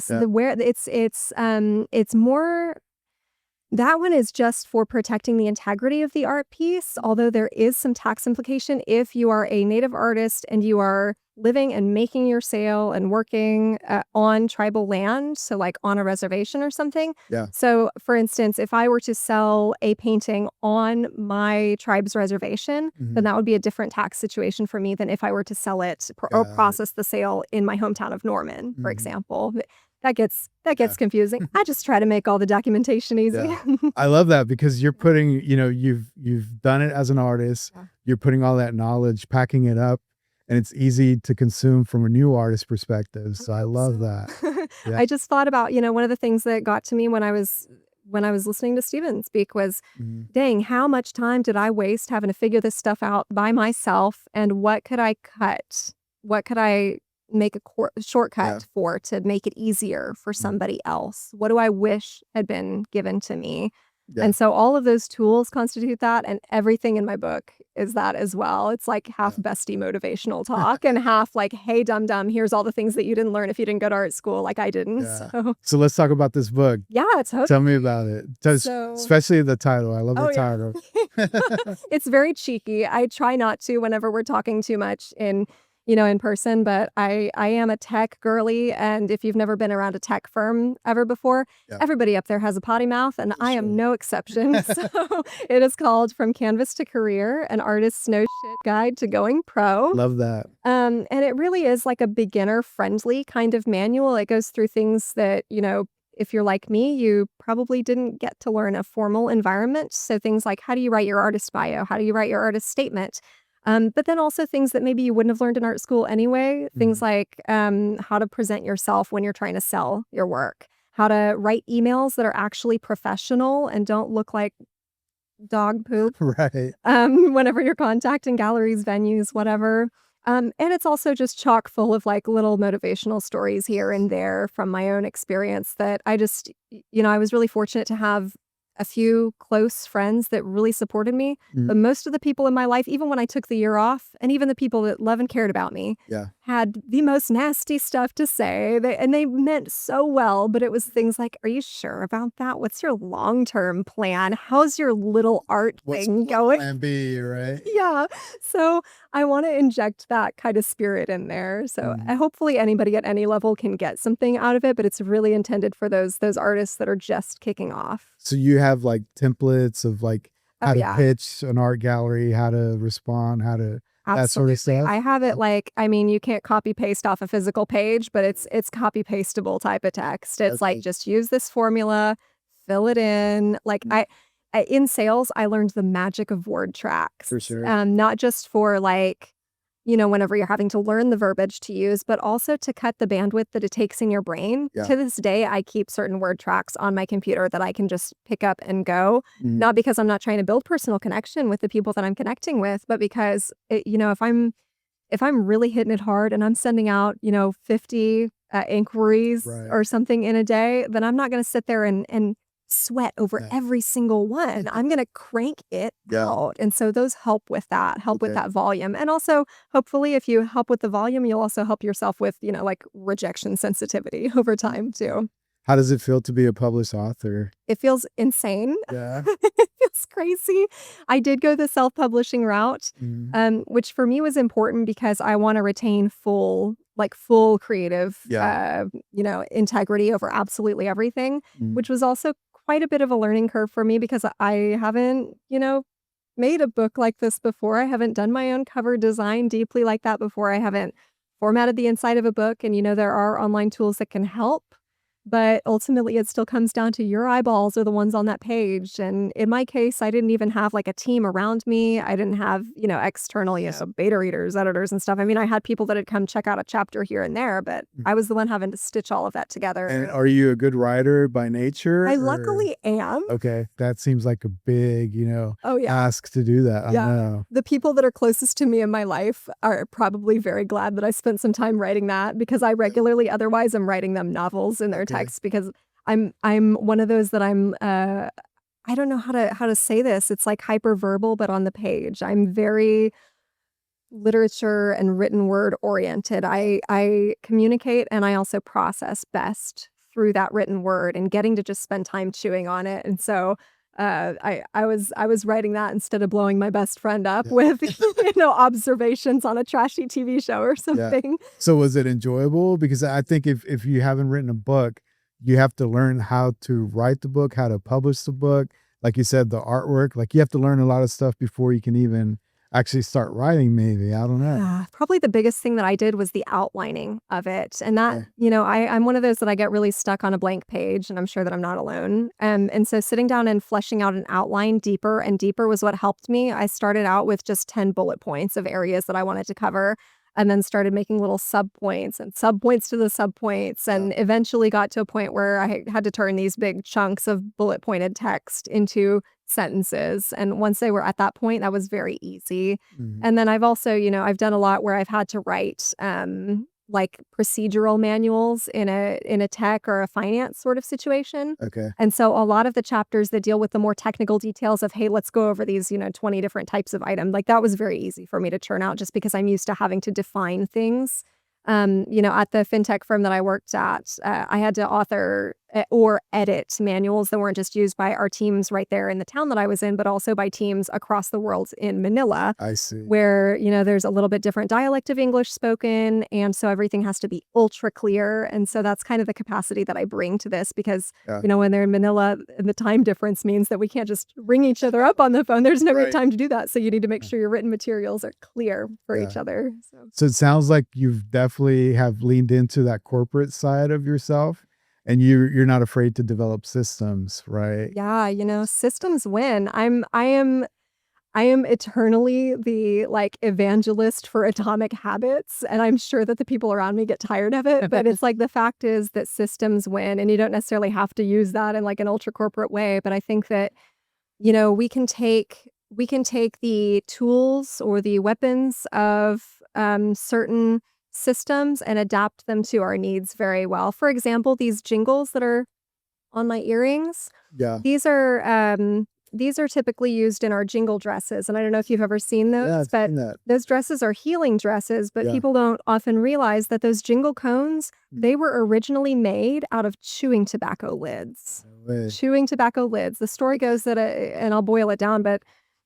[SPEAKER 5] it's more. That one is just for protecting the integrity of the art piece, although there is some tax implication if you are a Native artist and you are living and making your sale and working on tribal land, so like on a reservation or something.
[SPEAKER 4] Yeah.
[SPEAKER 5] So, for instance, if I were to sell a painting on my tribe's reservation, then that would be a different tax situation for me than if I were to sell it or
[SPEAKER 4] Got it.
[SPEAKER 5] process the sale in my hometown of Norman, for
[SPEAKER 4] Mhm.
[SPEAKER 5] example. That gets
[SPEAKER 4] Yeah.
[SPEAKER 5] confusing. I just try to make all the documentation easy.
[SPEAKER 4] Yeah. I love that because you're putting, you've done it as an artist.
[SPEAKER 5] Yeah.
[SPEAKER 4] You're putting all that knowledge, packing it up, and it's easy to consume from a new artist perspective. So I love that. Yeah.
[SPEAKER 5] I just thought about, one of the things that got to me when I was listening to Steven speak was, dang, how much time did I waste having to figure this stuff out by myself? And what could I cut? What could I make a shortcut for to make it easier for somebody else? What do I wish had been given to me?
[SPEAKER 4] Yeah.
[SPEAKER 5] And so all of those tools constitute that, and everything in my book is that as well. It's like half bestie motivational talk and half like, hey, dum-dum, here's all the things that you didn't learn if you didn't go to art school like I didn't.
[SPEAKER 4] Yeah.
[SPEAKER 5] So
[SPEAKER 4] So let's talk about this book.
[SPEAKER 5] yeah, it's
[SPEAKER 4] Tell me about it.
[SPEAKER 5] So-
[SPEAKER 4] Especially the title. I love the
[SPEAKER 5] Oh, yeah.
[SPEAKER 4] title.
[SPEAKER 5] It's very cheeky. I try not to whenever we're talking too much in person, but I am a tech girly. And if you've never been around a tech firm ever before, everybody up there has a potty mouth, and I am no exception. So it is called From Canvas to Career, an artist's no shit guide to going pro.
[SPEAKER 4] Love that.
[SPEAKER 5] And it really is like a beginner friendly kind of manual. It goes through things that, if you're like me, you probably didn't get to learn a formal environment. So things like, how do you write your artist bio? How do you write your artist statement? But then also things that maybe you wouldn't have learned in art school anyway. Things like how to present yourself when you're trying to sell your work, how to write emails that are actually professional and don't look like dog poop
[SPEAKER 4] Right.
[SPEAKER 5] whenever you're contacting galleries, venues, whatever. And it's also just chock full of like little motivational stories here and there from my own experience that I just, I was really fortunate to have a few close friends that really supported me. But most of the people in my life, even when I took the year off, and even the people that love and cared about me, had the most nasty stuff to say. They meant so well, but it was things like, are you sure about that? What's your long-term plan? How's your little art thing going?
[SPEAKER 4] Plan B, right?
[SPEAKER 5] Yeah. So I want to inject that kind of spirit in there. So hopefully anybody at any level can get something out of it, but it's really intended for those artists that are just kicking off.
[SPEAKER 4] So you have like templates of like how to
[SPEAKER 5] yeah.
[SPEAKER 4] pitch an art gallery, how to respond, how to that sort of stuff.
[SPEAKER 5] I have it like, you can't copy paste off a physical page, but it's copy pastable type of text. It's like, just use this formula, fill it in. Like in sales, I learned the magic of word tracks.
[SPEAKER 4] For sure.
[SPEAKER 5] Not just for like, whenever you're having to learn the verbiage to use, but also to cut the bandwidth that it takes in your brain.
[SPEAKER 4] Yeah.
[SPEAKER 5] To this day, I keep certain word tracks on my computer that I can just pick up and go. Not because I'm not trying to build personal connection with the people that I'm connecting with, but because, if I'm really hitting it hard and I'm sending out, 50 inquiries
[SPEAKER 4] Right.
[SPEAKER 5] or something in a day, then I'm not going to sit there and sweat over every single one. I'm going to crank it out. And so those help with that, with that volume. And also, hopefully, if you help with the volume, you'll also help yourself with, like rejection sensitivity over time too.
[SPEAKER 4] How does it feel to be a published author?
[SPEAKER 5] It feels insane.
[SPEAKER 4] Yeah.
[SPEAKER 5] It feels crazy. I did go the self-publishing route, which for me was important because I want to retain full creative, integrity over absolutely everything, which was also quite a bit of a learning curve for me because I haven't, made a book like this before. I haven't done my own cover design deeply like that before. I haven't formatted the inside of a book. And, there are online tools that can help. But ultimately, it still comes down to your eyeballs are the ones on that page. And in my case, I didn't even have like a team around me. I didn't have, external, beta readers, editors and stuff. I mean, I had people that had come check out a chapter here and there, but I was the one having to stitch all of that together.
[SPEAKER 4] And are you a good writer by nature?
[SPEAKER 5] I luckily am.
[SPEAKER 4] Okay. That seems like a big, ask to do that.
[SPEAKER 5] Yeah.
[SPEAKER 4] I know.
[SPEAKER 5] The people that are closest to me in my life are probably very glad that I spent some time writing that because I regularly otherwise am writing them novels in their text because I'm one of those that I don't know how to say this. It's like hyperverbal, but on the page. I'm very literature and written word oriented. I communicate and I also process best through that written word and getting to just spend time chewing on it. And so I was writing that instead of blowing my best friend up with observations on a trashy TV show or something.
[SPEAKER 4] Yeah. So was it enjoyable? Because I think if you haven't written a book, you have to learn how to write the book, how to publish the book. Like you said, the artwork, like you have to learn a lot of stuff before you can even actually start writing, maybe. I don't know.
[SPEAKER 5] Probably the biggest thing that I did was the outlining of it. And that, I'm one of those that I get really stuck on a blank page, and I'm sure that I'm not alone. And so sitting down and fleshing out an outline deeper and deeper was what helped me. I started out with just 10 bullet points of areas that I wanted to cover, and then started making little subpoints and subpoints to the subpoints, and eventually got to a point where I had to turn these big chunks of bullet pointed text into sentences. And once they were at that point, that was very easy. And then I've also, I've done a lot where I've had to write like procedural manuals in a tech or a finance sort of situation.
[SPEAKER 4] Okay.
[SPEAKER 5] And so a lot of the chapters that deal with the more technical details of, hey, let's go over these, 20 different types of item, like that was very easy for me to churn out just because I'm used to having to define things. At the fintech firm that I worked at, I had to author or edit manuals that weren't just used by our teams right there in the town that I was in, but also by teams across the world in Manila.
[SPEAKER 4] I see.
[SPEAKER 5] Where, there's a little bit different dialect of English spoken. And so everything has to be ultra clear. And so that's kind of the capacity that I bring to this because, when they're in Manila, the time difference means that we can't just ring each other up on the phone. There's no great time to do that. So you need to make sure your written materials are clear for each other.
[SPEAKER 4] So it sounds like you've definitely have leaned into that corporate side of yourself. And you're not afraid to develop systems, right?
[SPEAKER 5] Yeah, systems win. I am eternally the evangelist for atomic habits, and I'm sure that the people around me get tired of it, but it's the fact is that systems win, and you don't necessarily have to use that in an ultra corporate way, but I think that we can take the tools or the weapons of certain systems and adapt them to our needs very well. For example, these jingles that are on my earrings.
[SPEAKER 4] Yeah.
[SPEAKER 5] These are typically used in our jingle dresses. And I don't know if you've ever seen those, but those dresses are healing dresses, but people don't often realize that those jingle cones, they were originally made out of chewing tobacco lids. Chewing tobacco lids. The story goes that, and I'll boil it down, but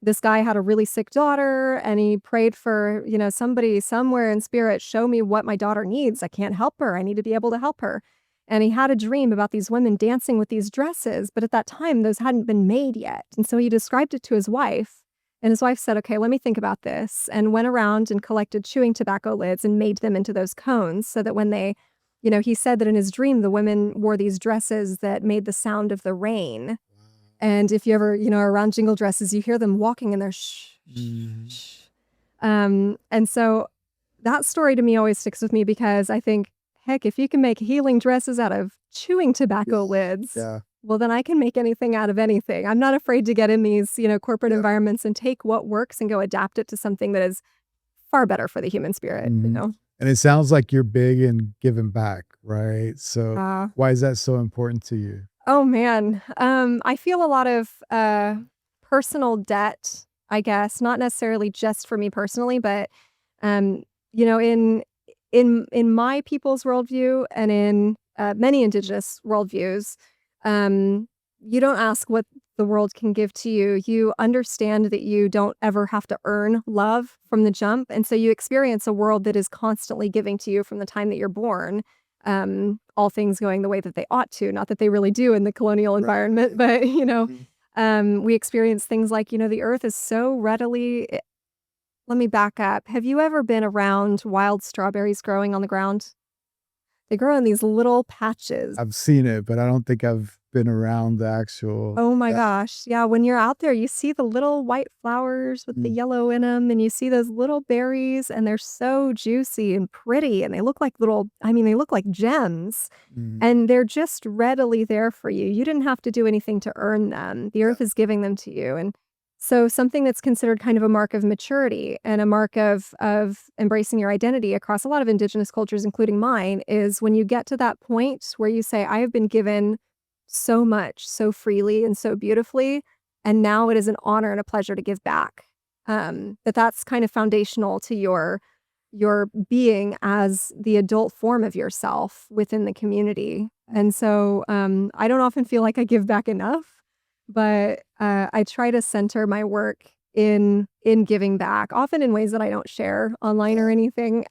[SPEAKER 5] this guy had a really sick daughter and he prayed for, somebody somewhere in spirit, show me what my daughter needs. I can't help her. I need to be able to help her. And he had a dream about these women dancing with these dresses. But at that time, those hadn't been made yet. And so he described it to his wife. And his wife said, okay, let me think about this. And went around and collected chewing tobacco lids and made them into those cones so that when they, he said that in his dream, the women wore these dresses that made the sound of the rain. And if you ever, are around jingle dresses, you hear them walking and they're shh, shh. And so that story to me always sticks with me because I think, heck, if you can make healing dresses out of chewing tobacco lids, well, then I can make anything out of anything. I'm not afraid to get in these, corporate environments and take what works and go adapt it to something that is far better for the human spirit,
[SPEAKER 4] And it sounds like you're big in giving back, right? So why is that so important to you?
[SPEAKER 5] Oh man. I feel a lot of personal debt, I guess, not necessarily just for me personally, but um, you know, in my people's worldview and in many indigenous worldviews, um, you don't ask what the world can give to you. You understand that you don't ever have to earn love from the jump, and so you experience a world that is constantly giving to you from the time that you're born. All things going the way that they ought to, not that they really do in the colonial environment, but we experience things like, the earth is so readily. Let me back up. Have you ever been around wild strawberries growing on the ground? They grow in these little patches.
[SPEAKER 4] I've seen it, but I don't think I've been around the actual.
[SPEAKER 5] Oh my gosh. Yeah, when you're out there, you see the little white flowers with the
[SPEAKER 4] Mm,
[SPEAKER 5] yellow in them, and you see those little berries, and they're so juicy and pretty, and they look like they look like gems,
[SPEAKER 4] mm,
[SPEAKER 5] and they're just readily there for you. You didn't have to do anything to earn them. The earth is giving them to you. And so something that's considered kind of a mark of maturity and a mark of embracing your identity across a lot of indigenous cultures, including mine, is when you get to that point where you say, I have been given so much, so freely and so beautifully, and now it is an honor and a pleasure to give back. That's kind of foundational to your being as the adult form of yourself within the community. And so I don't often feel like I give back enough, but I try to center my work in giving back, often in ways that I don't share online or anything.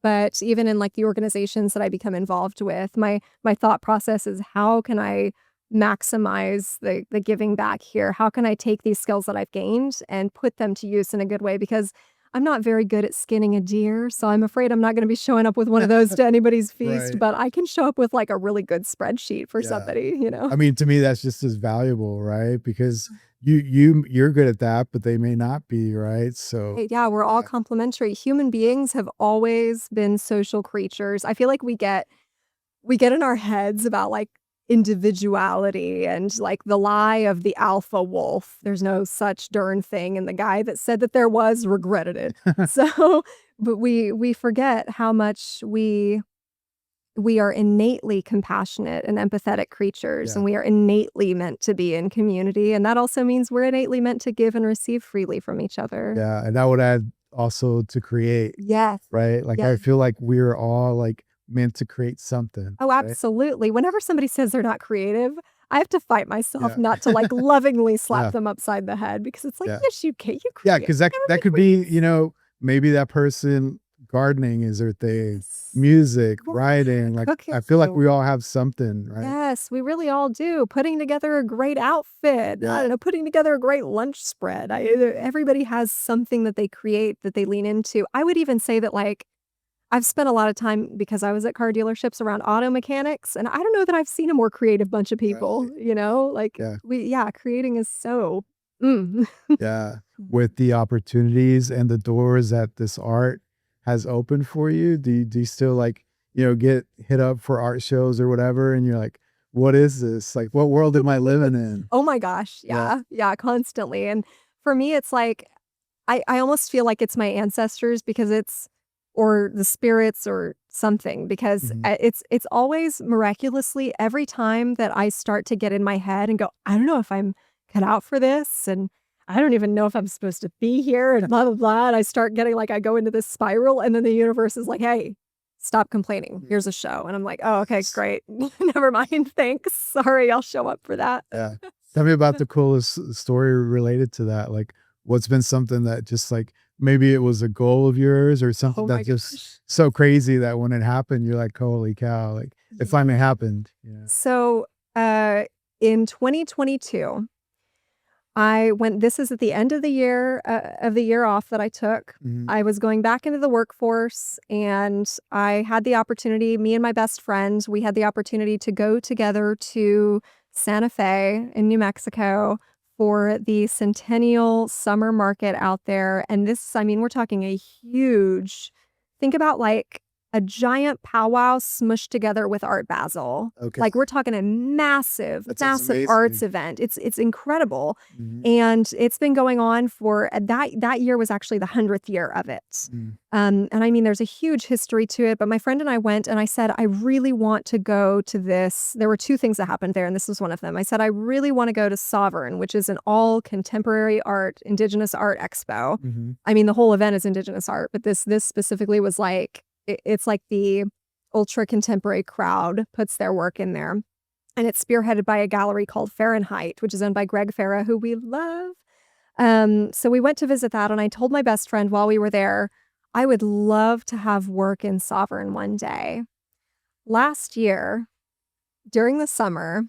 [SPEAKER 5] But even in like the organizations that I become involved with, my thought process is, how can I maximize the giving back here? How can I take these skills that I've gained and put them to use in a good way? Because I'm not very good at skinning a deer, so I'm afraid I'm not going to be showing up with one of those to anybody's feast,
[SPEAKER 4] right.
[SPEAKER 5] but I can show up with like a really good spreadsheet for
[SPEAKER 4] Yeah.
[SPEAKER 5] somebody.
[SPEAKER 4] I mean, to me, that's just as valuable, right? Because you're good at that, but they may not be, right? So
[SPEAKER 5] Yeah, we're all complementary. Human beings have always been social creatures. I feel like we get in our heads about like individuality and like the lie of the alpha wolf. There's no such darn thing, and the guy that said that there was regretted it. So, but we forget how much we are innately compassionate and empathetic creatures,
[SPEAKER 4] yeah,
[SPEAKER 5] and we are innately meant to be in community, and that also means we're innately meant to give and receive freely from each other.
[SPEAKER 4] yeah, and that would add also to create,
[SPEAKER 5] Yes.
[SPEAKER 4] right? Like I
[SPEAKER 5] Yes.
[SPEAKER 4] feel like we're all like meant to create something,
[SPEAKER 5] Oh,
[SPEAKER 4] right?
[SPEAKER 5] absolutely. Whenever somebody says they're not creative, I have to fight myself
[SPEAKER 4] Yeah,
[SPEAKER 5] not to like lovingly slap
[SPEAKER 4] yeah,
[SPEAKER 5] them upside the head, because it's like,
[SPEAKER 4] yeah.
[SPEAKER 5] yes, you can. You
[SPEAKER 4] Yeah,
[SPEAKER 5] create.
[SPEAKER 4] because that could
[SPEAKER 5] Everybody
[SPEAKER 4] be, maybe that person gardening is their thing,
[SPEAKER 5] creates.
[SPEAKER 4] music,
[SPEAKER 5] Yeah,
[SPEAKER 4] writing. Like
[SPEAKER 5] cooking.
[SPEAKER 4] I feel like we all have something, right?
[SPEAKER 5] Yes, we really all do. Putting together a great outfit. I
[SPEAKER 4] Yeah.
[SPEAKER 5] don't know, putting together a great lunch spread. Everybody has something that they create that they lean into. I would even say that like I've spent a lot of time, because I was at car dealerships, around auto mechanics, and I don't know that I've seen a more creative bunch of people,
[SPEAKER 4] Right.
[SPEAKER 5] like
[SPEAKER 4] Yeah.
[SPEAKER 5] creating is so mm.
[SPEAKER 4] Yeah. With the opportunities and the doors that this art has opened for you, do you still like, get hit up for art shows or whatever, and you're like, what is this? Like, what world am I living in?
[SPEAKER 5] Oh my gosh,
[SPEAKER 4] Yeah.
[SPEAKER 5] yeah, yeah, constantly. And for me, it's like I almost feel like it's my ancestors, because it's or the spirits or something, because
[SPEAKER 4] Mhm.
[SPEAKER 5] it's always miraculously, every time that I start to get in my head and go, I don't know if I'm cut out for this, and I don't even know if I'm supposed to be here, and blah blah blah. And I start getting like, I go into this spiral, and then the universe is like, hey, stop complaining. Here's a show. And I'm like, oh, okay, great. Never mind. Thanks. Sorry, I'll show up for that.
[SPEAKER 4] Yeah. Tell me about the coolest story related to that. Like, what's been something that just like maybe it was a goal of yours or something
[SPEAKER 5] Oh my
[SPEAKER 4] that's just
[SPEAKER 5] gosh.
[SPEAKER 4] so crazy that when it happened, you're like, holy cow, like it finally happened. Yeah.
[SPEAKER 5] So, in 2022, this is at the end of the year off that I took.
[SPEAKER 4] Mhm.
[SPEAKER 5] I was going back into the workforce, and I had the opportunity, me and my best friend, we had the opportunity to go together to Santa Fe in New Mexico for the Centennial Summer Market out there. And this, I mean, we're talking a huge, think about like a giant powwow smushed together with Art Basel.
[SPEAKER 4] Okay.
[SPEAKER 5] Like we're talking a massive,
[SPEAKER 4] That sounds
[SPEAKER 5] massive arts
[SPEAKER 4] amazing.
[SPEAKER 5] event. It's incredible.
[SPEAKER 4] Mhm.
[SPEAKER 5] And it's been going on for that year was actually the 100th year of it.
[SPEAKER 4] Mm.
[SPEAKER 5] And I mean, there's a huge history to it, but my friend and I went and I said, I really want to go to this. There were 2 things that happened there, and this was one of them. I said, I really want to go to Sovereign, which is an all contemporary art, indigenous art expo.
[SPEAKER 4] Mhm.
[SPEAKER 5] I mean, the whole event is indigenous art, but this specifically was like, it's like the ultra contemporary crowd puts their work in there. And it's spearheaded by a gallery called Fahrenheit, which is owned by Greg Farah, who we love. So we went to visit that, and I told my best friend while we were there, I would love to have work in Sovereign one day. Last year, during the summer,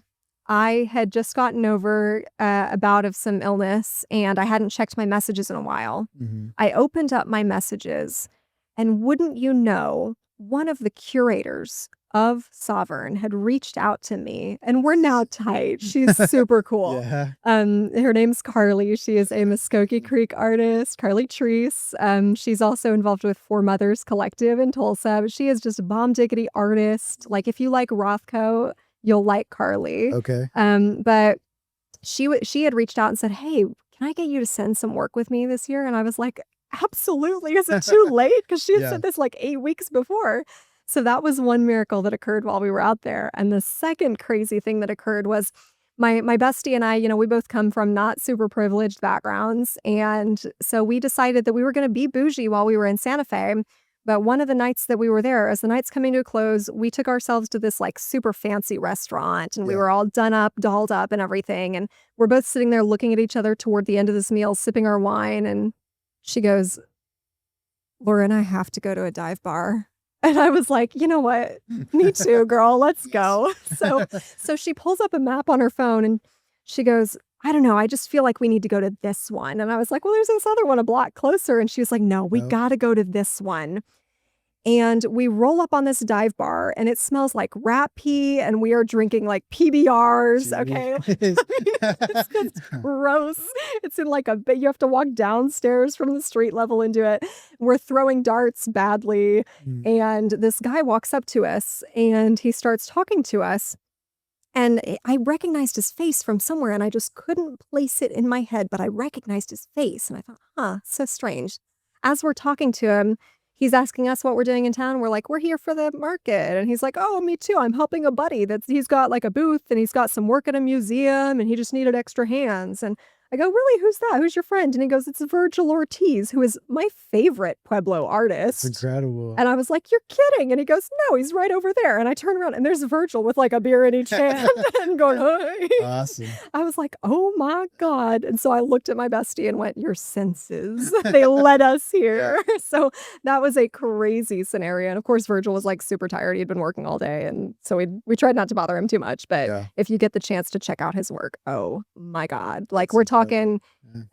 [SPEAKER 5] I had just gotten over a bout of some illness, and I hadn't checked my messages in a while.
[SPEAKER 4] Mhm.
[SPEAKER 5] I opened up my messages, and wouldn't you know, one of the curators of Sovereign had reached out to me, and we're now tight. She's super cool.
[SPEAKER 4] Yeah.
[SPEAKER 5] Her name's Carly. She is a Muskogee Creek artist, Carly Treese. She's also involved with Four Mothers Collective in Tulsa. But she is just a bomb diggity artist. Like if you like Rothko, you'll like Carly.
[SPEAKER 4] Okay.
[SPEAKER 5] But she had reached out and said, "Hey, can I get you to send some work with me this year?" And I was like, "Absolutely." Is it too late? Because she had
[SPEAKER 4] Yeah.
[SPEAKER 5] said this like 8 weeks before. So that was one miracle that occurred while we were out there. And the second crazy thing that occurred was my bestie and I, you know, we both come from not super privileged backgrounds. And so we decided that we were going to be bougie while we were in Santa Fe. But one of the nights that we were there, as the night's coming to a close, we took ourselves to this like super fancy restaurant, and we
[SPEAKER 4] Yeah.
[SPEAKER 5] were all done up, dolled up and everything. And we're both sitting there looking at each other toward the end of this meal, sipping our wine. And she goes, "Laura and I have to go to a dive bar." And I was like, "You know what? Me too, girl. Let's go." So she pulls up a map on her phone and she goes, "I don't know. I just feel like we need to go to this one." And I was like, "Well, there's this other one a block closer." And she was like, "No, we
[SPEAKER 4] Nope.
[SPEAKER 5] got to go to this one." And we roll up on this dive bar and it smells like rat pee, and we are drinking like PBRs. Okay. It's just gross. It's in like you have to walk downstairs from the street level into it. We're throwing darts badly.
[SPEAKER 4] Mm.
[SPEAKER 5] And this guy walks up to us and he starts talking to us. And I recognized his face from somewhere, and I just couldn't place it in my head, but I recognized his face. And I thought, so strange. As we're talking to him, he's asking us what we're doing in town. We're like, "We're here for the market." And he's like, "Oh, me too. I'm helping a buddy he's got like a booth and he's got some work at a museum and he just needed extra hands." And I go, "Really? Who's that? Who's your friend?" And he goes, "It's Virgil Ortiz, who is my favorite Pueblo
[SPEAKER 4] It's
[SPEAKER 5] artist."
[SPEAKER 4] incredible.
[SPEAKER 5] And I was like, "You're kidding." And he goes, "No, he's right over there." And I turn around and there's Virgil with like a beer in each hand and going, "Hey."
[SPEAKER 4] Awesome.
[SPEAKER 5] I was like, "Oh my God." And so I looked at my bestie and went, "Your senses, they led us here." So that was a crazy scenario. And of course, Virgil was like super tired. He'd been working all day. And so we tried not to bother him too much. But
[SPEAKER 4] Yeah.
[SPEAKER 5] if you get the chance to check out his work, oh my God. Like
[SPEAKER 4] That's
[SPEAKER 5] we're
[SPEAKER 4] incredible.
[SPEAKER 5] talking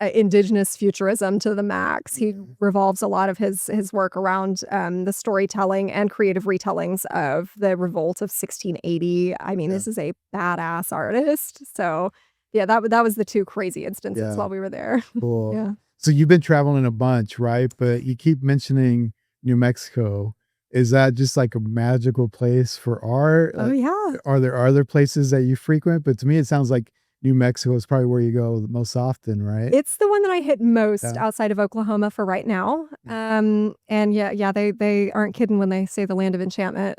[SPEAKER 5] indigenous futurism to the max. He
[SPEAKER 4] Mhm.
[SPEAKER 5] revolves a lot of his work around the storytelling and creative retellings of the revolt of 1680. I mean,
[SPEAKER 4] Yeah.
[SPEAKER 5] this is a badass artist. So yeah, that was the 2 crazy instances
[SPEAKER 4] Yeah.
[SPEAKER 5] while we were there.
[SPEAKER 4] Cool.
[SPEAKER 5] Yeah.
[SPEAKER 4] So you've been traveling a bunch, right? But you keep mentioning New Mexico. Is that just like a magical place for art?
[SPEAKER 5] Oh
[SPEAKER 4] Like,
[SPEAKER 5] yeah.
[SPEAKER 4] are there other places that you frequent? But to me, it sounds like New Mexico is probably where you go the most often, right?
[SPEAKER 5] It's the one that I hit most
[SPEAKER 4] Yeah.
[SPEAKER 5] outside of Oklahoma for right now. And yeah, they aren't kidding when they say the land of enchantment.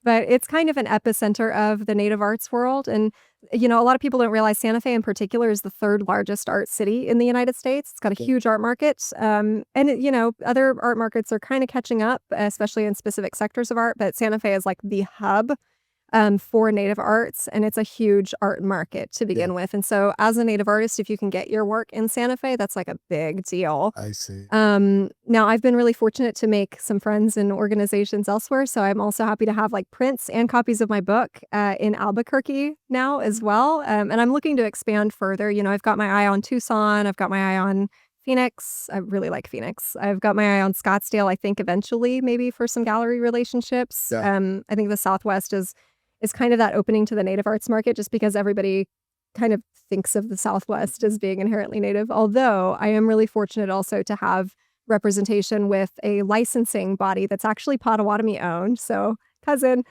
[SPEAKER 5] But it's kind of an epicenter of the native arts world. And, you know, a lot of people don't realize Santa Fe in particular is the 3rd largest art city in the United States. It's got a
[SPEAKER 4] Okay.
[SPEAKER 5] huge art market. You know, other art markets are kind of catching up, especially in specific sectors of art. But Santa Fe is like the hub for native arts, and it's a huge art market to begin with. And so as a native artist, if you can get your work in Santa Fe, that's like a big deal.
[SPEAKER 4] I see.
[SPEAKER 5] Now I've been really fortunate to make some friends in organizations elsewhere. So I'm also happy to have like prints and copies of my book in Albuquerque now as well. And I'm looking to expand further. You know, I've got my eye on Tucson. I've got my eye on Phoenix. I really like Phoenix. I've got my eye on Scottsdale, I think eventually maybe for some gallery relationships.
[SPEAKER 4] Yeah.
[SPEAKER 5] I think the Southwest is kind of that opening to the native arts market, just because everybody kind of thinks of the Southwest as being inherently native. Although I am really fortunate also to have representation with a licensing body that's actually Potawatomi owned. So cousin,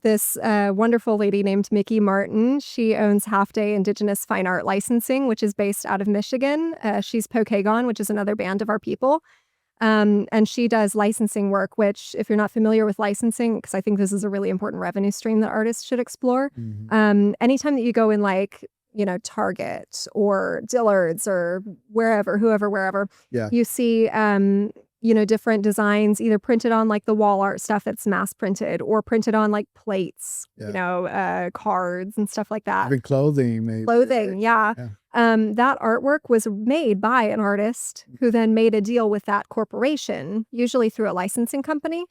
[SPEAKER 5] this wonderful lady named Mickey Martin. She owns Half Day Indigenous Fine Art Licensing, which is based out of Michigan. She's Pokagon, which is another band of our people. And she does licensing work, which if you're not familiar with licensing, because I think this is a really important revenue stream that artists should explore. Anytime that you go in like, Target or Dillard's or wherever, you see, different designs either printed on like the wall art stuff that's mass printed or printed on like plates, cards and stuff like that.
[SPEAKER 4] Even clothing, maybe.
[SPEAKER 5] Clothing, yeah. That artwork was made by an artist who then made a deal with that corporation, usually through a licensing company,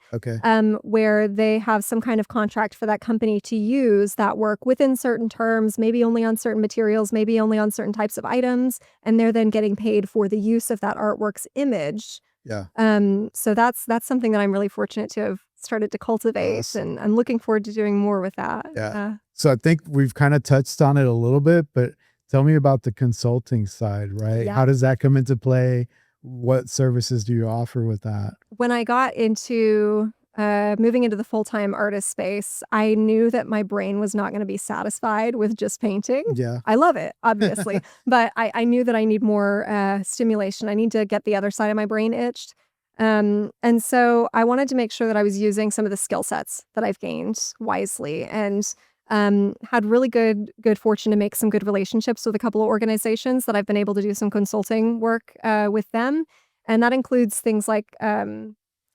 [SPEAKER 5] where they have some kind of contract for that company to use that work within certain terms, maybe only on certain materials, maybe only on certain types of items, and they're then getting paid for the use of that artwork's image. So that's something that I'm really fortunate to have started to cultivate, and I'm looking forward to doing more with that.
[SPEAKER 4] So I think we've kind of touched on it a little bit, but tell me about the consulting side, right?
[SPEAKER 5] Yeah.
[SPEAKER 4] How does that come into play? What services do you offer with that?
[SPEAKER 5] When I got into moving into the full-time artist space, I knew that my brain was not going to be satisfied with just painting.
[SPEAKER 4] Yeah.
[SPEAKER 5] I love it, obviously, but I knew that I need more stimulation. I need to get the other side of my brain itched. And so I wanted to make sure that I was using some of the skill sets that I've gained wisely, and had really good fortune to make some good relationships with a couple of organizations that I've been able to do some consulting work with them. And that includes things like,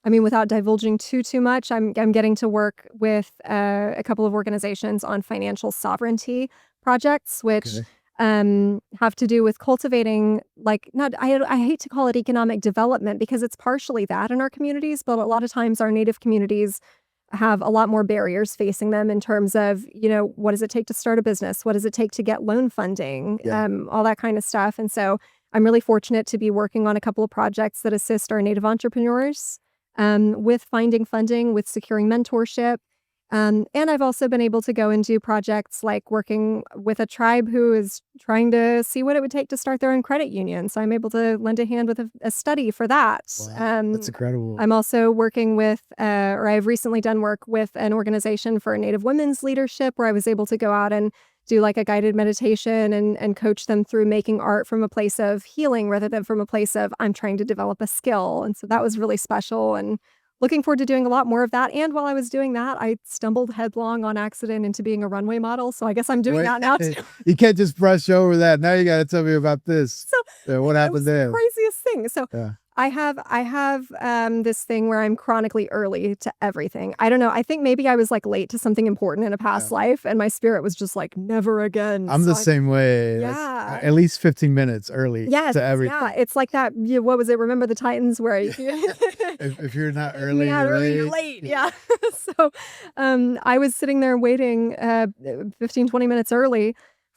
[SPEAKER 5] without divulging too much, I'm getting to work with a couple of organizations on financial sovereignty projects, which have to do with cultivating, I hate to call it economic development because it's partially that in our communities, but a lot of times our Native communities have a lot more barriers facing them in terms of, what does it take to start a business? What does it take to get loan funding? All that kind of stuff. And so I'm really fortunate to be working on a couple of projects that assist our Native entrepreneurs with finding funding, with securing mentorship. And I've also been able to go and do projects like working with a tribe who is trying to see what it would take to start their own credit union. So I'm able to lend a hand with a study for that.
[SPEAKER 4] Wow, that's incredible.
[SPEAKER 5] I'm also working with, or I've recently done work with an organization for Native women's leadership where I was able to go out and do like a guided meditation and coach them through making art from a place of healing rather than from a place of I'm trying to develop a skill. And so that was really special, and looking forward to doing a lot more of that. And while I was doing that, I stumbled headlong on accident into being a runway model. So I guess I'm doing that now too.
[SPEAKER 4] You can't just brush over that. Now you got to tell me about this. So what happened there?
[SPEAKER 5] The craziest thing. So I have this thing where I'm chronically early to everything. I don't know. I think maybe I was like late to something important in a past life, and my spirit was just like, never again.
[SPEAKER 4] I'm the same way.
[SPEAKER 5] Yeah.
[SPEAKER 4] At least 15 minutes early to everything.
[SPEAKER 5] Yeah. It's like that. What was it? Remember the Titans where
[SPEAKER 4] if you're not early,
[SPEAKER 5] you're late. Yeah. So I was sitting there waiting 15, 20 minutes early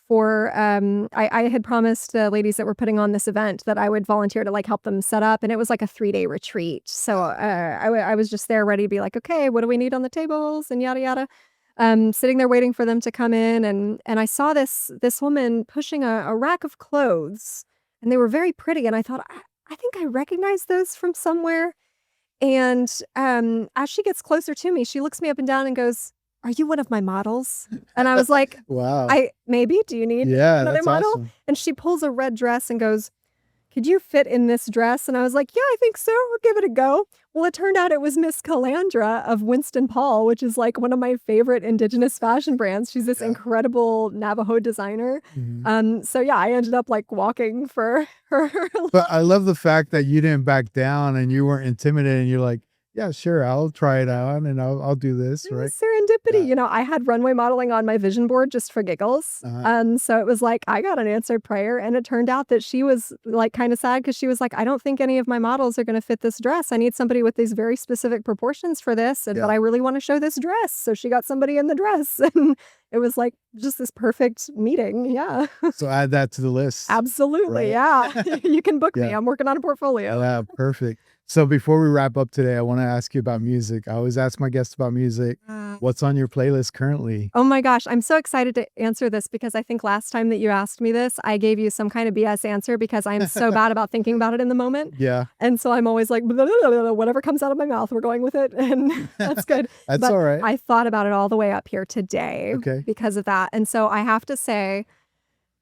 [SPEAKER 5] for I had promised the ladies that were putting on this event that I would volunteer to like help them set up, and it was like a 3-day retreat. So I was just there ready to be like, okay, what do we need on the tables and yada yada. Sitting there waiting for them to come in, and I saw this woman pushing a rack of clothes, and they were very pretty, and I thought I think I recognize those from somewhere. And as she gets closer to me, she looks me up and down and goes, "Are you one of my models?" And I was like,
[SPEAKER 4] wow.
[SPEAKER 5] Maybe, do you need another
[SPEAKER 4] that's
[SPEAKER 5] model?
[SPEAKER 4] Awesome.
[SPEAKER 5] And she pulls a red dress and goes, "Could you fit in this dress?" And I was like, "Yeah, I think so. I'll give it a go." Well, it turned out it was Miss Calandra of Winston Paul, which is like one of my favorite indigenous fashion brands. She's this incredible Navajo designer. So yeah, I ended up like walking for her.
[SPEAKER 4] But I love the fact that you didn't back down and you weren't intimidated, and you're like, yeah, sure, I'll try it out and I'll do this, right?
[SPEAKER 5] Serendipity. I had runway modeling on my vision board just for giggles. So it was like, I got an answered prayer, and it turned out that she was like kind of sad because she was like, I don't think any of my models are going to fit this dress. I need somebody with these very specific proportions for this, but I really want to show this dress. So she got somebody in the dress, and it was like just this perfect meeting. Yeah.
[SPEAKER 4] So add that to the list.
[SPEAKER 5] Absolutely.
[SPEAKER 4] Right.
[SPEAKER 5] Yeah. You can book me.
[SPEAKER 4] Yeah.
[SPEAKER 5] I'm working on a portfolio.
[SPEAKER 4] Yeah, perfect. So before we wrap up today, I want to ask you about music. I always ask my guests about music. What's on your playlist currently?
[SPEAKER 5] Oh my gosh, I'm so excited to answer this because I think last time that you asked me this, I gave you some kind of BS answer because I'm so bad about thinking about it in the moment.
[SPEAKER 4] Yeah,
[SPEAKER 5] And so I'm always like, blah, blah, blah, blah, whatever comes out of my mouth, we're going with it. And that's good.
[SPEAKER 4] that's
[SPEAKER 5] But
[SPEAKER 4] all right.
[SPEAKER 5] I thought about it all the way up here today
[SPEAKER 4] Okay.
[SPEAKER 5] because of that. And so I have to say,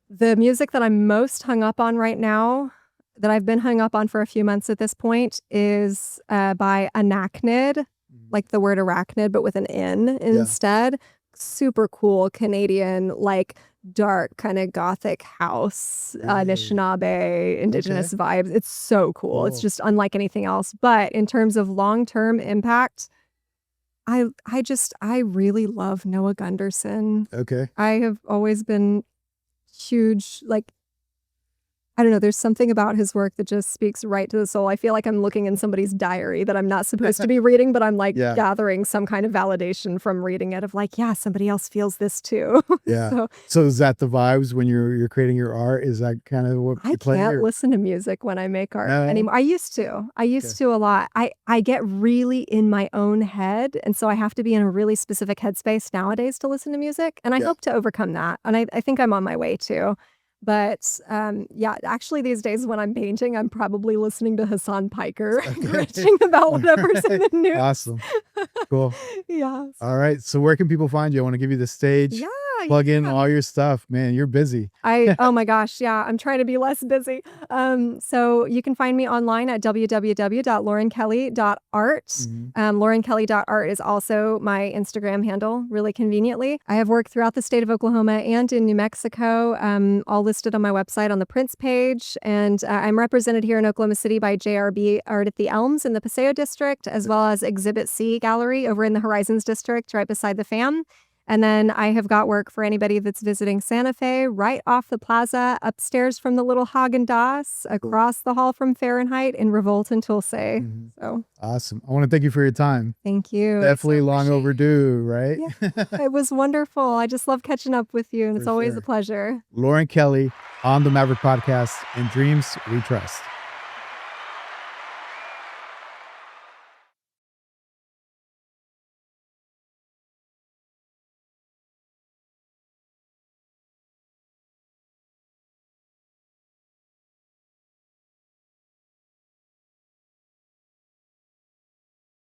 [SPEAKER 5] the music that I'm most hung up on right now, that I've been hung up on for a few months at this point, is by Anachnid, like the word arachnid, but with an N instead. Super cool Canadian, like dark kind of gothic house, Anishinaabe, indigenous vibes. It's so cool. It's just unlike anything else. But in terms of long-term impact, I really love Noah Gunderson.
[SPEAKER 4] Okay.
[SPEAKER 5] I have always been huge, like, I don't know, there's something about his work that just speaks right to the soul. I feel like I'm looking in somebody's diary that I'm not supposed to be reading, but I'm like gathering some kind of validation from reading it of like, yeah, somebody else feels this too.
[SPEAKER 4] Yeah. So is that the vibes when you're creating your art? Is that kind of what
[SPEAKER 5] I
[SPEAKER 4] you play?
[SPEAKER 5] can't listen to music when I make art
[SPEAKER 4] No?
[SPEAKER 5] anymore. I used to a lot. I get really in my own head. And so I have to be in a really specific headspace nowadays to listen to music. And I hope to overcome that. And I think I'm on my way too. But yeah, actually these days when I'm painting, I'm probably listening to Hassan Piker, bitching about whatever's in the news.
[SPEAKER 4] Awesome. Cool.
[SPEAKER 5] Yeah.
[SPEAKER 4] All right. So where can people find you? I want to give you the stage.
[SPEAKER 5] Yeah.
[SPEAKER 4] Plug in all your stuff. Man, you're busy.
[SPEAKER 5] Oh my gosh. Yeah. I'm trying to be less busy. So you can find me online at www.laurenkelly.art. Laurenkelly.art is also my Instagram handle, really conveniently. I have worked throughout the state of Oklahoma and in New Mexico, all listed on my website on the prints page. And I'm represented here in Oklahoma City by JRB Art at the Elms in the Paseo District, as well as Exhibit C Gallery over in the Horizons District, right beside the FAM. And then I have got work for anybody that's visiting Santa Fe, right off the plaza, upstairs from the little Haagen-Dazs, across the hall from Fahrenheit in Revolt and Tulsa. So
[SPEAKER 4] awesome. I want to thank you for your time.
[SPEAKER 5] Thank you.
[SPEAKER 4] Definitely long overdue, right?
[SPEAKER 5] Yeah, it was wonderful. I just love catching up with you, and it's always a pleasure.
[SPEAKER 4] Lauren Kelly on the Maverick Podcast, and Dreams We Trust.